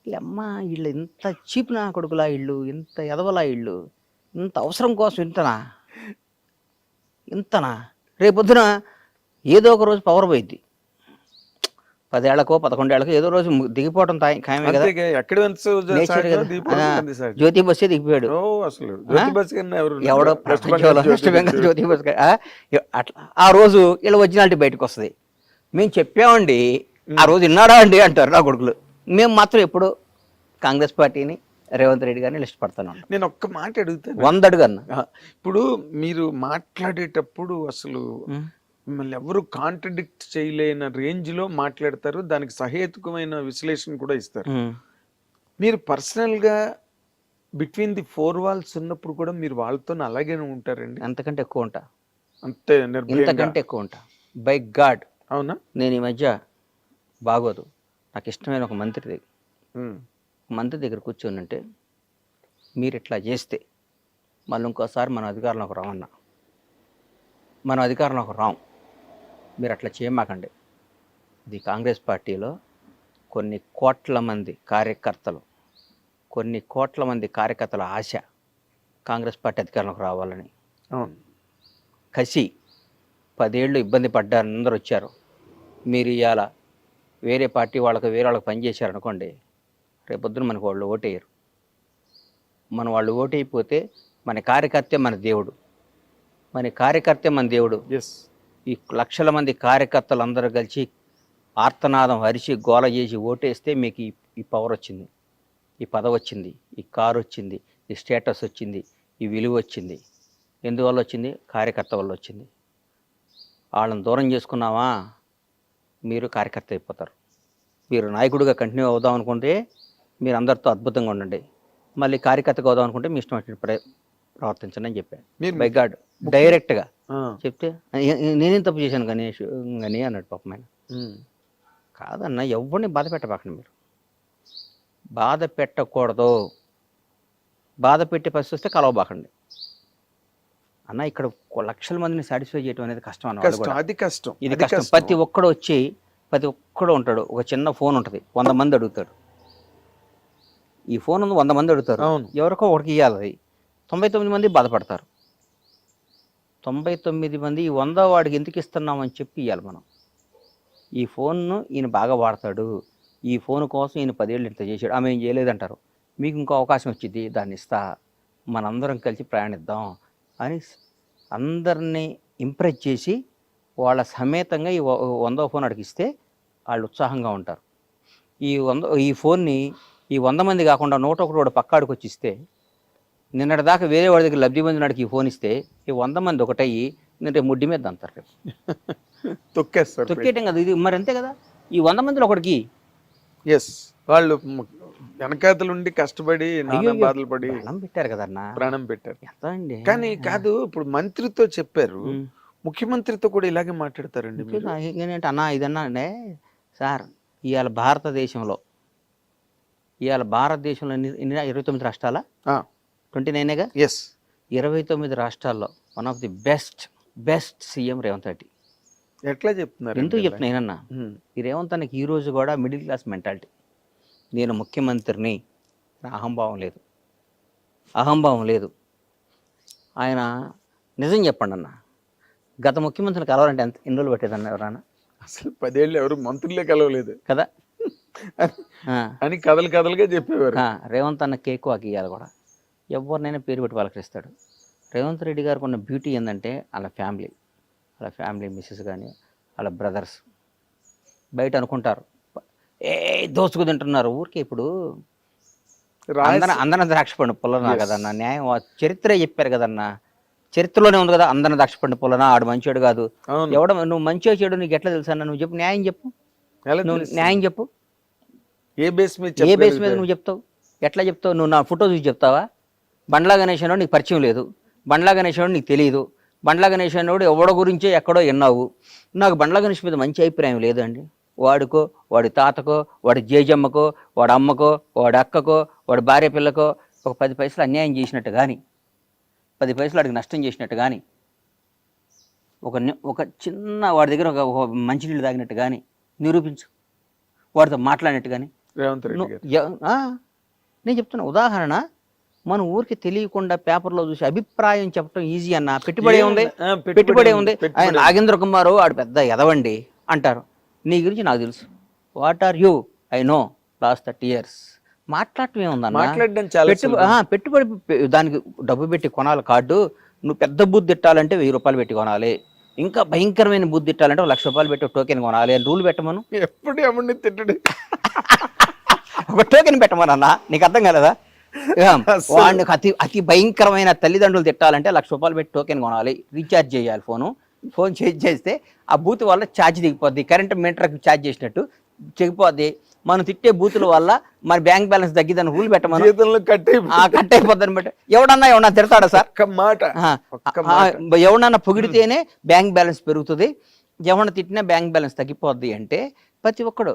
అమ్మా వీళ్ళు ఇంత చీప్ నా కొడుకులా, ఇళ్ళు ఇంత ఎదవలా, ఇళ్ళు ఇంత అవసరం కోసం ఇంతనా రేపొద్దున ఏదో ఒక రోజు పవర్ పోయిద్ది. 10 ఏళ్లకో 11 ఏళ్లకో ఏదో రోజు దిగిపోవడం ఖాయమే కదా. జ్యోతి బస్సే దిగిపోయాడు. ఎవడో ప్రపంచంలో వెస్ట్ బెంగాల్ జ్యోతి బస్ అట్లా ఆ రోజు ఇలా ఒరిజినాలిటీ బయటకు వస్తుంది. మేము చెప్పామండి, ఆ రోజు విన్నాడా అండి అంటారు నా కొడుకులు. మేము మాత్రం ఎప్పుడు కాంగ్రెస్ పార్టీని రేవంత్ రెడ్డి గారిని ఇష్టపడుతున్నాను. నేను ఒక్క మాట అడుగుతాను, 100 అడుగన్నా. ఇప్పుడు మీరు మాట్లాడేటప్పుడు అసలు మిమ్మల్ని ఎవరు కాంట్రడిక్ట్ చేయలేని రేంజ్ లో మాట్లాడతారు, దానికి సహేతుకమైన విశ్లేషణ కూడా ఇస్తారు. మీరు పర్సనల్ గా బిట్వీన్ ది 4 walls ఉన్నప్పుడు కూడా మీరు వాళ్ళతో అలాగే ఉంటారండి? అంతకంటే ఎక్కువ ఉంటా, అంతే, ఇంతకంటే ఎక్కువ ఉంటా. By God. అవునా? నేను ఈ మధ్య బాగోదు, నాకు ఇష్టమైన ఒక మంత్రి దగ్గర కూర్చొని అంటే, మీరు ఇట్లా చేస్తే మళ్ళీ ఇంకోసారి మనం అధికారంలోకి రామన్నా, మనం అధికారంలోకి రాం, మీరు అట్లా చేయమాకండి. ఇది కాంగ్రెస్ పార్టీలో కొన్ని కోట్ల మంది కార్యకర్తల ఆశ కాంగ్రెస్ పార్టీ అధికారంలోకి రావాలని. కసి 10 ఏళ్ళు ఇబ్బంది పడ్డారు, అందరూ వచ్చారు. మీరు ఇవాళ వేరే పార్టీ వేరే వాళ్ళకి పనిచేశారనుకోండి, రేపొద్దున మనకు వాళ్ళు ఓటేయరు. వాళ్ళు ఓటైపోతే మన కార్యకర్తే మన దేవుడు. ఈ లక్షల మంది కార్యకర్తలు అందరూ కలిసి ఆర్తనాదం హరిచి గోల చేసి ఓటేస్తే మీకు ఈ పవర్ వచ్చింది, ఈ పదవి వచ్చింది, ఈ కారు వచ్చింది, ఈ స్టేటస్ వచ్చింది, ఈ విలువ వచ్చింది. ఎందువల్ల వచ్చింది? కార్యకర్త వల్ల వచ్చింది. వాళ్ళని దూరం చేసుకున్నావా, మీరు కార్యకర్త అయిపోతారు. మీరు నాయకుడిగా కంటిన్యూ అవుదాం అనుకుంటే మీరు అందరితో అద్భుతంగా ఉండండి, మళ్ళీ కార్యకర్తగా అవుదాం అనుకుంటే మీ ఇష్టం వచ్చిన ప్రవర్తించండి అని చెప్పాను. బై గాడ్ డైరెక్ట్గా చెప్తే నేనేం తప్పు చేశాను గణేష్ అని అన్నాడు పాపం ఆయన. కాదన్న, ఎవరిని బాధ పెట్టబాకండి, మీరు బాధ పెట్టకూడదు. బాధ పెట్టే పరిస్థితి వస్తే కలవబాకండి అన్న. ఇక్కడ లక్షల మందిని సాటిస్ఫై చేయడం అనేది కష్టం అన్న. అది కష్టం, ఇది కష్టం. ప్రతి ఒక్కడు ఉంటాడు, ఒక చిన్న ఫోన్ ఉంటుంది, 100 మంది అడుగుతాడు. ఈ ఫోన్ ఉంది, 100 మంది అడుగుతారు, ఎవరికో ఒకటికి ఇవ్వాలి. 99 మంది బాధపడతారు. 99 మంది ఈ 100 వాడికి ఎందుకు ఇస్తున్నామని చెప్పి ఇవ్వాలి మనం. ఈ ఫోన్ను ఈయన బాగా వాడతాడు, ఈ ఫోన్ కోసం ఈయన 10 ఏళ్ళు ఇంత చేశాడు, ఆమె ఏం చేయలేదంటారు. మీకు ఇంకో అవకాశం వచ్చింది, దాన్ని ఇస్తా, మనందరం కలిసి ప్రయాణిద్దాం అని అందరినీ ఇంప్రెస్ చేసి వాళ్ళ సమేతంగా ఈ 100వ ఫోన్ అడిగిస్తే వాళ్ళు ఉత్సాహంగా ఉంటారు. ఈ ఫోన్ని ఈ 100 మంది కాకుండా 101 వాడు పక్కాడికి వచ్చి ఇస్తే, నిన్నటిదాకా వేరే వాడి దగ్గర లబ్ధి పొందినాడికి ఈ ఫోన్ ఇస్తే ఈ 100 మంది ఒకటయ్యి నేను రేపు ముడ్డి మీద అంటారు, రేపు తొక్కేయటం కదా ఇది. మరి అంతే కదా, ఈ 100 మందిలో ఒకటికి వాళ్ళు వెనకాతలుండి కష్టపడి బాధలు పడి పెట్టారు కదన్న, ప్రాణం పెట్టారు. ఎంత అండి. కానీ కాదు, ఇప్పుడు మంత్రితో చెప్పారు, ముఖ్యమంత్రితో కూడా ఇలాగే మాట్లాడతారండి. ఏంటంటే అన్న ఇదన్నా అంటే సార్, ఇవాళ భారతదేశంలో 29 రాష్ట్రాల 29గా 29 రాష్ట్రాల్లో one of the best CM Revanth Reddy. ఎట్లా చెప్తున్నారు? ఎందుకు చెప్తున్నానన్నా, ఈ రేవంత్ అన్నకి ఈ రోజు కూడా మిడిల్ క్లాస్ మెంటాలిటీ. నేను ముఖ్యమంత్రిని, అహంభావం లేదు. ఆయన నిజం చెప్పండి అన్న, గత ముఖ్యమంత్రులు కలవాలంటే ఎన్ని రోజులు పట్టేదన్న ఎవరన్నా? అసలు 10 ఏళ్ళు ఎవరు మంత్రులే కలవలేదు కదా. ఆ, అని కథలుగా చెప్పేవారు. రేవంత్ అన్న కేక్ వాకి ఇవ్వాలి కూడా, ఎవరినైనా పేరు పెట్టి పలకరిస్తాడు. రేవంత్ రెడ్డి గారికి ఉన్న బ్యూటీ ఏంటంటే వాళ్ళ ఫ్యామిలీ మిస్సెస్ కానీ వాళ్ళ బ్రదర్స్ బయట అనుకుంటారు ఏ దోచుకు తింటున్నారు ఊరికే. ఇప్పుడు అందరం ద్రాక్ష పండు పొలనా కదన్నా, న్యాయం చరిత్రే చెప్పారు కదన్నా, చరిత్రలోనే ఉంది కదా, అందరం ద్రాక్ష పండు పొలనా, ఆడు మంచోడు కాదు. ఎవడ నువ్వు మంచిగా చెడు నీకు ఎట్లా తెలుసు అన్న? నువ్వు చెప్పు, న్యాయం చెప్పు, నువ్వు న్యాయం చెప్పు. ఏ బేస్ మీద నువ్వు చెప్తావు? ఎట్లా చెప్తావు? నువ్వు నా ఫోటో చూసి చెప్తావా? బండ్లా గణేష్ అన్నాడు నీకు పరిచయం లేదు, బండ్లా గణేష్ అన్నాడు నీకు తెలియదు, బండ్లా గణేష్ అన్నాడు ఎవడ గురించో ఎక్కడో విన్నావు. నాకు బండ్లా గణేష్ మీద మంచి అభిప్రాయం లేదండి. వాడికో, వాడి తాతకో, వాడి జేజమ్మకో, వాడి అమ్మకో, వాడి అక్కకో, వాడి భార్య పిల్లకో ఒక 10 పైసలు అన్యాయం చేసినట్టు కానీ, 10 పైసలు వాడికి నష్టం చేసినట్టు కానీ, ఒక చిన్న వాడి దగ్గర ఒక మంచినీళ్ళు తాగినట్టు కానీ నిరూపించు, వాడితో మాట్లాడినట్టు కానీ. నేను చెప్తున్నా ఉదాహరణ, మన ఊరికి తెలియకుండా పేపర్లో చూసి అభిప్రాయం చెప్పడం ఈజీ అన్న. పెట్టుబడి ఉంది. ఆయన నాగేంద్ర కుమారు ఆడు పెద్ద ఎదవండి అంటారు. నీ గురించి నాకు తెలుసు. What are you? I know last 30 years. మాట్లాడటం ఏముందన్న? పెట్టుబడి దానికి డబ్బు పెట్టి కొనాలి కార్డు. నువ్వు పెద్ద బూత్ తిట్టాలంటే 1000 రూపాయలు పెట్టి కొనాలి. ఇంకా భయంకరమైన బూత్ తిట్టాలంటే 1,00,000 రూపాయలు పెట్టి టోకెన్ కొనాలి అని రూల్ పెట్టమను. ఎప్పుడు ఎవరిని తిట్టడు, ఒక టోకెన్ పెట్టమనన్నా. నీకు అర్థం కాలేదా? వాడికి అతి భయంకరమైన తల్లిదండ్రులు తిట్టాలంటే 1,00,000 రూపాయలు పెట్టి టోకెన్ కొనాలి, రీఛార్జ్ చేయాలి. ఫోన్ చేస్తే ఆ బూత్ వల్ల ఛార్జ్ దిగిపోద్ది, కరెంట్ మీటర్కి ఛార్జ్ చేసినట్టు చెగిపోద్ది. మనం తిట్టే బూతుల వల్ల మన బ్యాంక్ బ్యాలెన్స్ తగ్గిదని రూల్ పెట్టమని, కట్ అయిపోద్దని బట్టి. ఎవడన్నా తిడతాడా సార్? ఎవడన్నా పొగిడితేనే బ్యాంక్ బ్యాలెన్స్ పెరుగుతుంది, ఎవడన్నా తిట్టినా బ్యాంక్ బ్యాలెన్స్ తగ్గిపోద్ది అంటే ప్రతి ఒక్కడు.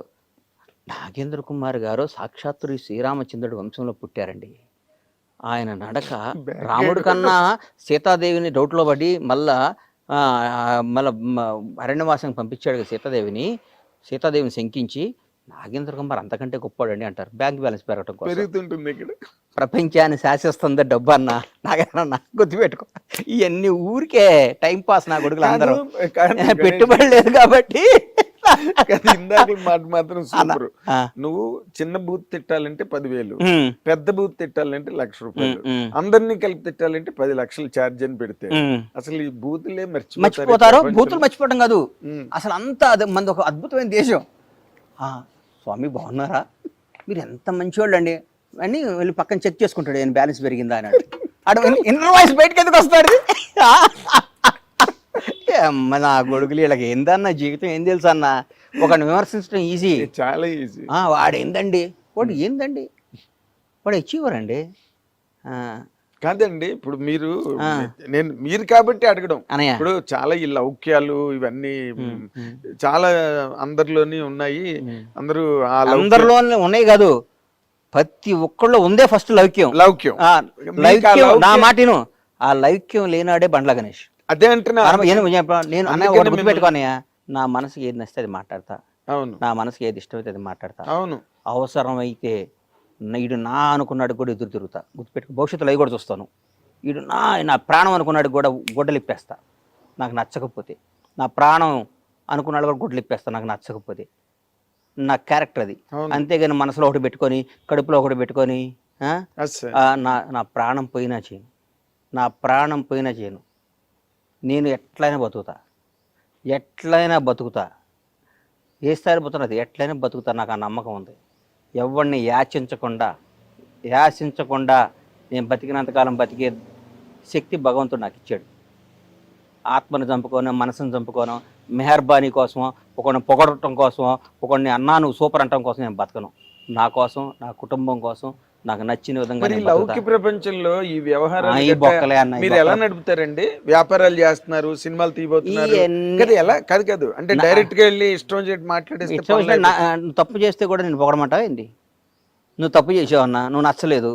నాగేంద్ర కుమార్ గారు సాక్షాత్తు శ్రీరామచంద్రుడు వంశంలో పుట్టారండి. ఆయన నడక రాముడి కన్నా సీతాదేవిని డౌట్లో పడి మళ్ళా అరణ్యవాసం పంపించాడు సీతాదేవిని శంకించి. నాగేంద్ర కుమార్ అంతకంటే గొప్పవాడండి అంటారు. బ్యాంక్ బ్యాలెన్స్ పెరగటం కోసం ప్రపంచాన్ని శాసిస్తుంది డబ్బు అన్న. నాగేంద్ర గుర్తుపెట్టుకో, ఇవన్నీ ఊరికే టైం పాస్. నా కొడుకులు అందరూ పెట్టుబడి లేదు కాబట్టి. ఇందాక మాట మాత్రం సూపర్. నువ్వు చిన్న బూత్ తిట్టాలంటే 10,000, పెద్ద బూత్ తిట్టాలంటే 1,00,000 రూపాయలు, అందరినీ కలిపి తిట్టాలంటే 10 లక్షలు ఛార్జ్ అని పెడితే అసలు ఈ బూతులే మర్చిపోతారు. బూతులు మర్చిపోవడం కాదు అసలు, అంతా మనది ఒక అద్భుతమైన దేశం. స్వామి బాగున్నారా, మీరు ఎంత మంచివాళ్ళు అండి అని వెళ్ళి పక్కన చెక్ చేసుకుంటాడు, నేను బ్యాలెన్స్ పెరిగిందా అని. అటు ఇన్నర్ వాయిస్ బయటకి ఎందుకు వస్తాడు? నా కొడుకులు వీళ్ళకి ఏందన్న జీవితం ఏం తెలుసు అన్న. ఒకరిని విమర్శించడం ఈజీ, చాలా ఈజీ. వాడు ఏందండి, వాడు అచీవర్ అండి. కాదండి, ఇప్పుడు మీరు కాబట్టి అడగడం. ఇప్పుడు చాలా ఈ లౌక్యాలు ఇవన్నీ చాలా అందరిలోని ఉన్నాయి. అందరిలో ఉన్నాయి కాదు, ప్రతి ఒక్కళ్ళు ఉందే ఫస్ట్ లౌక్యం. నా మాటను ఆ లౌక్యం లేనాడే బండ్ల గణేష్. అదే అంటున్నా నేను అన్న గుర్తుపెట్టుకోనయ్యా, నా మనసుకి ఏది నచ్చితే అది మాట్లాడతా. అవును, నా మనసుకి ఏది ఇష్టమైతే అది మాట్లాడతా. అవును, అవసరం అయితే ఈడు నా అనుకున్నాడు కూడా ఎదురు తిరుగుతా. గుర్తుపెట్టుకో, భవిష్యత్తులో అవి కూడా చూస్తాను. ఈడు నా ప్రాణం అనుకున్నాడు కూడా గొడ్డలిప్పేస్తా నాకు నచ్చకపోతే. నా ప్రాణం అనుకున్నాడు కూడా గొడ్డలిప్పేస్తా నాకు నచ్చకపోతే. నా క్యారెక్టర్ అది. అంతేగాని మనసులో ఒకటి పెట్టుకొని కడుపులో ఒకటి పెట్టుకొని నా ప్రాణం పోయినా చేయను. నేను ఎట్లయినా బతుకుతా, ఏ స్థాయిలో బతుకున్నది ఎట్లయినా బతుకుతా. నాకు ఆ నమ్మకం ఉంది. ఎవరిని యాచించకుండా నేను బతికినంతకాలం బతికే శక్తి భగవంతుడు నాకు ఇచ్చాడు. ఆత్మను చంపుకోను, మనసును చంపుకోను, మెహర్బానీ కోసమో, ఒకరిని పొగడటం కోసమో, ఒకరిని అన్నా నువ్వు సూపర్ అంటం కోసం నేను బతకను. నా కోసం, నా కుటుంబం కోసం, నాకు నచ్చిన విధంగా. లౌకిక ప్రపంచంలో ఈ వ్యవహారాలు మీరు ఎలా నడుపుతారండి? వ్యాపారాలు చేస్తున్నారు, సినిమాలు తీయబోతున్నారు, ఎలా కాదు అంటే డైరెక్ట్ గా వెళ్ళి ఇష్టం చేసి మాట్లాడేస్తే. నువ్వు తప్పు చేస్తే కూడా నేను పొగడమంటావా ఏంది? నువ్వు తప్పు చేసావన్నా, నువ్వు నచ్చలేదు,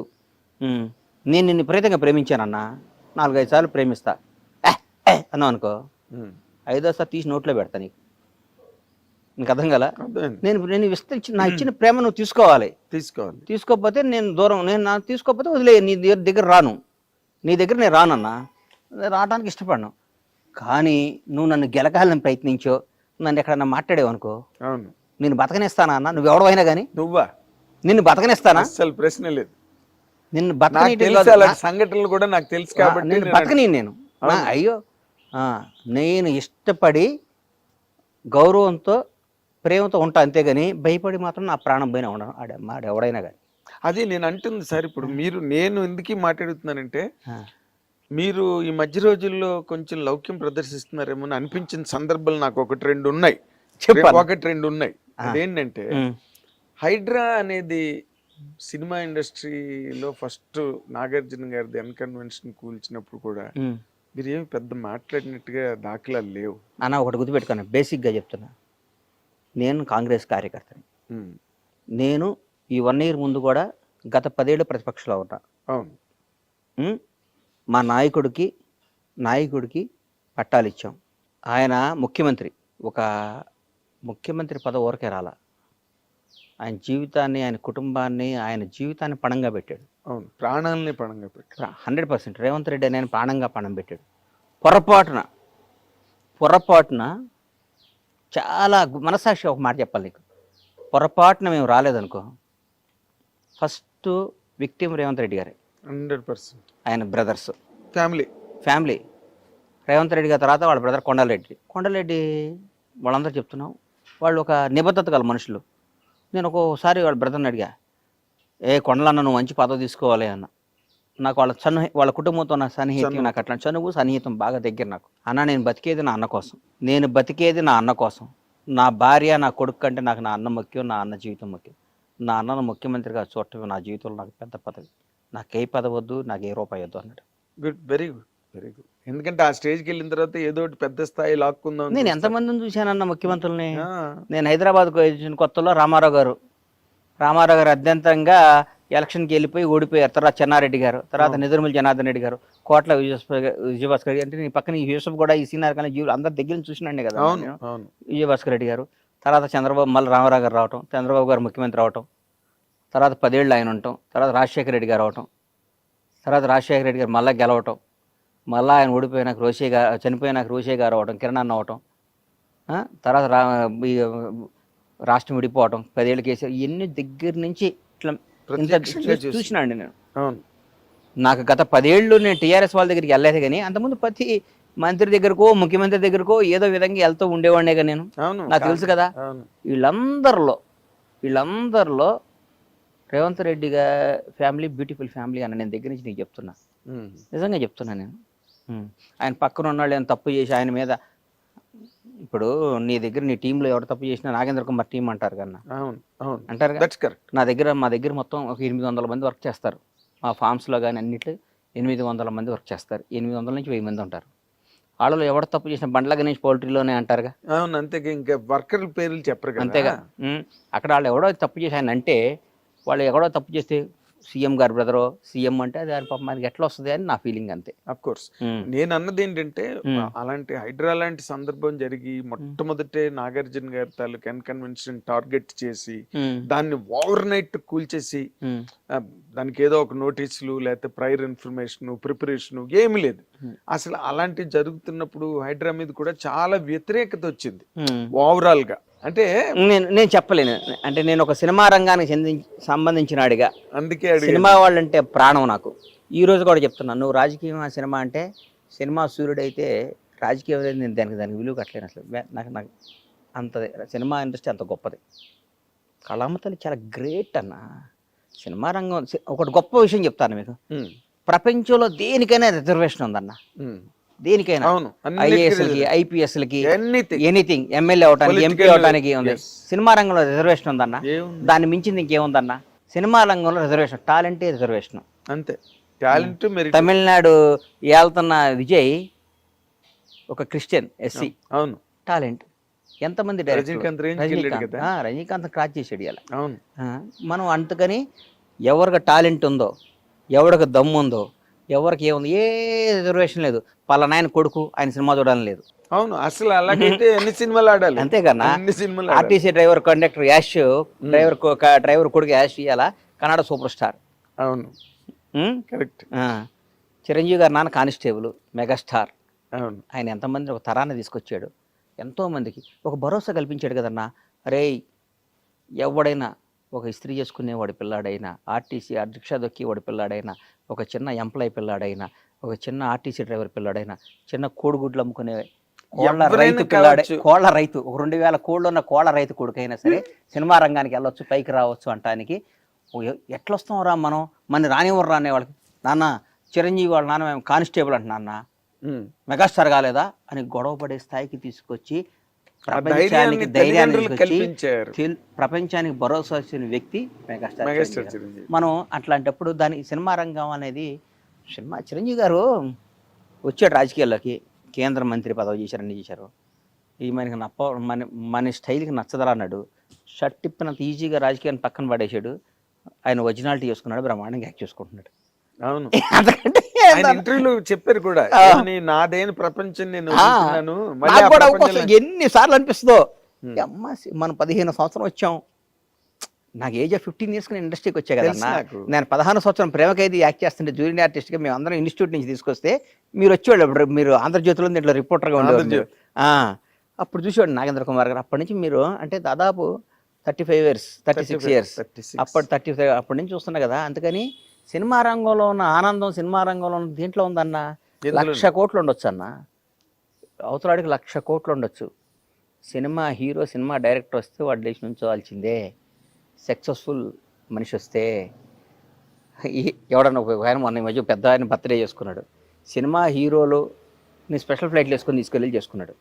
నేను నిన్ను విపరీతంగా ప్రేమించానన్నా, 4-5 సార్లు ప్రేమిస్తా అన్నావు అనుకో, 5వ సారి తీసి నోట్లో పెడతా. నీకు అర్థం కదా? నేను నా ఇచ్చిన ప్రేమ నువ్వు తీసుకోకపోతే నేను తీసుకోకపోతే వదిలే. నీ దగ్గర రాను, నీ దగ్గర నేను రానన్నా, రావడానికి ఇష్టపడను. కానీ నువ్వు నన్ను గెలకాలని ప్రయత్నించో, నన్ను ఎక్కడన్నా మాట్లాడేవు అనుకో, అవును. నేను బతకనిస్తానా అన్న, నువ్వు ఎవడవైనా కానీ నువ్వా? నిన్ను బతకనిస్తానా? అసలు ప్రశ్న లేదు. నిన్ను నాకు బతకని తెలుసు, అలాంటి సంఘటనలు కూడా నాకు తెలుసు కాబట్టి నేను బతకని నేను అయ్యో నేను ఇష్టపడి గౌరవంతో ప్రేమతో ఉంటా, అంతేగాని భయపడి మాత్రం నా ప్రాణం పోయినా ఉండను ఆడ ఎవడైనా కానీ. అది నేను అంటుంది సార్. ఇప్పుడు నేను ఎందుకు మాట్లాడుతున్నానంటే, మీరు ఈ మధ్య రోజుల్లో కొంచెం లౌక్యం ప్రదర్శిస్తున్నారేమో అని అనిపించిన సందర్భాలు నాకు ఒకటి రెండు ఉన్నాయి. అదేంటంటే, హైడ్రా అనేది సినిమా ఇండస్ట్రీలో ఫస్ట్ నాగార్జున గారిది అన్కన్వెన్షన్ కూల్చినప్పుడు కూడా మీరు ఏమి పెద్ద మాట్లాడినట్టుగా దాఖలాలు లేవు అన్న. ఒకటి గుర్తుపెట్టుకున్నా, బేసిక్గా చెప్తున్నా, నేను కాంగ్రెస్ కార్యకర్తని. నేను ఈ 1 year ముందు కూడా గత 10 ఏళ్ళు ప్రతిపక్షంలో ఉన్నా. అవును. మా నాయకుడికి పట్టాలు ఇచ్చాం. ఆయన ముఖ్యమంత్రి, ఒక ముఖ్యమంత్రి పదవి ఊరకే రాలా. ఆయన జీవితాన్ని, ఆయన కుటుంబాన్ని, ఆయన జీవితాన్ని పణంగా పెట్టాడు. అవును, ప్రాణాలని పణంగా పెట్టాడు. 100% రేవంత్ రెడ్డి అని ఆయన ప్రాణంగా పణం పెట్టాడు. పొరపాటున చాలా మనసాక్షి ఒక మాట చెప్పాలి నీకు, పొరపాటున మేము రాలేదనుకో, ఫస్ట్ విక్టిమ్ రేవంత్ రెడ్డి గారే. 100%. ఆయన బ్రదర్స్ ఫ్యామిలీ రేవంత్ రెడ్డి గారి తర్వాత వాళ్ళ బ్రదర్ కొండలరెడ్డి వాళ్ళందరూ చెప్తున్నాం, వాళ్ళు ఒక నిబద్ధత గల మనుషులు. నేను ఒక్కోసారి వాళ్ళ బ్రదర్ని అడిగా, కొండలన్న నువ్వు మంచి పదవి తీసుకోవాలి అన్న. నాకు వాళ్ళ కుటుంబంతో నా సన్నిహితం, నాకు అట్లా చనువు సన్నిహితం బాగా దగ్గర. నాకు అన్న, నేను బతికేది నా అన్న కోసం. నా భార్య, నా కొడుకు కంటే నాకు నా అన్న ముఖ్యం, నా అన్న జీవితం ముఖ్యం. నా అన్నను ముఖ్యమంత్రిగా చూడటం నా జీవితంలో నాకు పెద్ద పదవి. నాకు ఏ పదవి వద్దు, నాకు ఏ రూపాయి వద్దు అన్నాడు. Good, very good. ఎందుకంటే ఆ స్టేజ్కి వెళ్ళిన తర్వాత ఏదో ఒకటి పెద్ద స్థాయి లాక్కుందాం. నేను ఎంతమందిని చూశానన్న ముఖ్యమంత్రుల్ని. నేను హైదరాబాద్కు వచ్చిన కొత్తలో రామారావు గారు అత్యంతంగా ఎలక్షన్కి వెళ్ళిపోయి ఓడిపోయారు. తర్వాత చెన్నారెడ్డి గారు, తర్వాత నిజర్మల్ జనార్దన్ రెడ్డి గారు, కోట్ల విజయభాస్కర్ రెడ్డి, అంటే నీ పక్కన యూసఫ్ కూడా ఈ సీనియర్ కానీ అందరి దగ్గర నుంచి చూసినండి కదా విజయభాస్కర్ రెడ్డి గారు. తర్వాత చంద్రబాబు, మళ్ళీ రామారావు గారు రావటం, చంద్రబాబు గారు ముఖ్యమంత్రి అవటం, తర్వాత 10 ఏళ్ళు ఆయన ఉండటం, తర్వాత రాజశేఖర రెడ్డి గారు అవటం, తర్వాత రాజశేఖర రెడ్డి గారు మళ్ళీ గెలవటం, మళ్ళీ ఆయన ఓడిపోయినాక చనిపోయినాక రోషే గారు అవటం, కిరణ్ అన్న అవటం, తర్వాత రాష్ట్రం విడిపోవటం, 10 ఏళ్ళు కేసీఆర్, ఇవన్నీ దగ్గర నుంచి ఇట్లా చూసినా అండి నేను. నాకు గత 10 ఏళ్ళు నేను టీఆర్ఎస్ వాళ్ళ దగ్గరికి వెళ్ళలేదు, కానీ అంతకుముందు ప్రతి మంత్రి దగ్గరకో ముఖ్యమంత్రి దగ్గరకో ఏదో విధంగా వెళ్తూ ఉండేవాడినే కదా నేను. నాకు తెలుసు కదా. వీళ్ళందరిలో Revanth Reddy family beautiful family అన్న నేను దగ్గర నుంచి నీకు చెప్తున్నా, నిజంగా చెప్తున్నా నేను. ఆయన పక్కన ఉన్న వాళ్ళు ఏమైనా తప్పు చేసి ఆయన మీద, ఇప్పుడు నీ దగ్గర నీ టీంలో ఎవరు తప్పు చేసినా నాగేంద్ర కుమార్ టీం అంటారు కన్నా, అంటారు. మా దగ్గర మొత్తం ఒక 800 మంది వర్క్ చేస్తారు. మా ఫామ్స్లో కానీ అన్నిట్లో 800 మంది వర్క్ చేస్తారు. 800 నుంచి 1000 మంది ఉంటారు. వాళ్ళలో ఎవరు తప్పు చేసిన బండ్ల గణేష్ పౌల్ట్రీలోనే అంటారుగా. అవును, అంతేగా. ఇంకా వర్కర్ల పేర్లు చెప్పరు, అంతేగా. అక్కడ వాళ్ళు ఎవడో తప్పు చేసి ఆయన అంటే, వాళ్ళు ఎవడో తప్పు చేస్తే సీఎం గారు బ్రదరో సీఎం అంటే అది పాపం మనకి ఎట్లా వస్తుంది అని నా ఫీలింగ్, అంతే. Of course. నేను అన్నది ఏంటంటే, అలాంటి హైడ్రా లాంటి సందర్భం జరిగి మొట్టమొదటే నాగార్జున గారి తాలూకు అన్కన్వెన్షన్ టార్గెట్ చేసి దాన్ని ఓవర్ నైట్ కూల్చేసి దానికి ఏదో ఒక నోటీసులు లేకపోతే ప్రైర్ ఇన్ఫర్మేషన్ ప్రిపరేషన్ ఏమి లేదు. అసలు అలాంటివి జరుగుతున్నప్పుడు హైడ్రా మీద కూడా చాలా వ్యతిరేకత వచ్చింది ఓవరాల్ గా. అంటే నేను చెప్పలేను, అంటే నేను ఒక సినిమా రంగానికి సంబంధించిన అడిగా, అందుకే సినిమా వాళ్ళంటే ప్రాణం నాకు. ఈ రోజు కూడా చెప్తున్నాను, నువ్వు రాజకీయం సినిమా అంటే, సినిమా సూర్యుడైతే రాజకీయం అనేది నేను దానికి విలువ కట్టలేను అసలు. నాకు అంత సినిమా ఇండస్ట్రీ అంత గొప్పది. కళామ తల్లి చాలా గ్రేట్ అన్న. సినిమా రంగం ఒకటి గొప్ప విషయం చెప్తాను మీకు, ప్రపంచంలో దేనికైనా రిజర్వేషన్ ఉందన్న, దేనికైనా. ఐఏఎస్లకి, ఐపీఎస్లకి, ఎనీథింగ్, ఎమ్మెల్యే అవటానికి, ఎంపీ అవటానికి ఉంది. సినిమా రంగంలో రిజర్వేషన్ ఉందన్న, దాన్ని మించింది ఇంకేముందన్న. సినిమా రంగంలో రిజర్వేషన్, టాలెంటే రిజర్వేషన్, అంతే. టాలెంట్. తమిళనాడు వెళ్తున్న విజయ్ ఒక క్రిస్టియన్ ఎస్సీ, అవును, టాలెంట్. ఎంతమంది రజనీకాంత్ క్రాచ్ చేసాడు ఇలా. మనం అంతకని ఎవరికి టాలెంట్ ఉందో, ఎవరికి దమ్ము ఉందో, ఎవరికి ఏముంది, ఏ రిజర్వేషన్ లేదు. పలానా ఆయన కొడుకు ఆయన సినిమా చూడాలని లేదు. అవును, అసలు అలాగైతే ఎన్ని సినిమాలు ఆడాలి. అంతేకన్నా. RTC driver conductor Yash, driver కొడుకు యాష్ ఇయ్యాల కన్నడ సూపర్ స్టార్. అవును, కరెక్ట్. చిరంజీవి గారు నాన్న కానిస్టేబుల్, మెగాస్టార్. అవును. ఆయన ఎంతమందిని ఒక తరాన్ని తీసుకొచ్చాడు, ఎంతోమందికి ఒక భరోసా కల్పించాడు కదన్నా. రేయ్, ఎవడైనా ఒక ఇస్త్రీ చేసుకునేవాడి పిల్లాడైనా, ఆర్టీసీ రిక్షా దొక్కేవాడి పిల్లాడైనా, ఒక చిన్న ఎంప్లాయ్ పిల్లాడైనా, ఒక చిన్న ఆర్టీసీ డ్రైవర్ పిల్లాడైనా, చిన్న కోడిగుడ్లు అమ్ముకునే కోళ్ళ రైతు పిల్లాడే, కోళ్ళ రైతు, ఒక 2000 కోళ్ళు ఉన్న కోళ్ళ రైతు కొడుకైనా సరే సినిమా రంగానికి వెళ్ళొచ్చు, పైకి రావచ్చు అంటానికి ఎట్లొస్తాం రా మనం, మన రానివ్వరు రానే వాళ్ళకి. నాన్న చిరంజీవి వాళ్ళ నాన్న మేము కానిస్టేబుల్ అంట నాన్న, మెగాస్టార్ కాలేదా అని గొడవ పడే స్థాయికి తీసుకొచ్చి ప్రపంచానికి ధైర్యాన్ని తీసుకొచ్చి ప్రపంచానికి భరోసా ఇచ్చిన వ్యక్తి మెగాస్టార్ చిరంజీవి. మనం అట్లాంటప్పుడు దాని సినిమా రంగం అనేది చిరంజీవి గారు వచ్చాడు రాజకీయాల్లోకి, కేంద్ర మంత్రి పదవి చేశారు, అన్ని చేశారు. ఈ మనకి మన స్టైల్కి నచ్చదరా అన్నాడు, షర్ట్ తిప్పినంత ఈజీగా రాజకీయాన్ని పక్కన పడేసాడు. ఆయన ఒరిజినాలిటీ చేసుకున్నాడు, బ్రహ్మాండంగా యాక్ట్ చేసుకుంటున్నాడు. అవును, ఇంటర్వ్యూలో చెప్పారు కూడా, నాదేని ప్రపంచం నేను ఎన్నిసార్లు అనిపిస్తుందో, అమ్మ మనం 15 సంవత్సరం వచ్చాం, నాకు ఏజ్ ఆఫ్ 15 ఇయర్స్ నేను ఇండస్ట్రీకి వచ్చా కదన్నా. నేను 16 సంవత్సరం ప్రేమకైది యాక్ట్ చేస్తుంటే జూనియర్ ఆర్టిస్ట్గా మేము అందరం ఇన్స్టిట్యూట్ నుంచి తీసుకొస్తే మీరు వచ్చేవాళ్ళు, మీరు ఆంధ్రజ్యోతిలో దీంట్లో రిపోర్టర్గా ఉండేవాళ్ళు. అప్పుడు చూసేవాడు నాగేంద్ర కుమార్ గారు. అప్పటి నుంచి మీరు అంటే దాదాపు 36 ఇయర్స్ అప్పటి నుంచి చూస్తున్నా కదా. అందుకని సినిమా రంగంలో ఉన్న ఆనందం, సినిమా రంగంలో ఉన్న దీంట్లో ఉందన్న. 1,00,000 కోట్లు ఉండొచ్చు అన్న, అవతలాడికి 1,00,000 కోట్లు ఉండొచ్చు. సినిమా హీరో, సినిమా డైరెక్టర్ వస్తే వాడు లేచి నుంచోవాల్సిందే. సక్సెస్ఫుల్ మనిషి వస్తే ఎవడన్నా ఆయన మొన్న ఈ మధ్య పెద్ద ఆయన బర్త్డే చేసుకున్నాడు, సినిమా హీరోలు నీ స్పెషల్ ఫ్లైట్లు వేసుకొని తీసుకెళ్ళి చేసుకున్నాడు.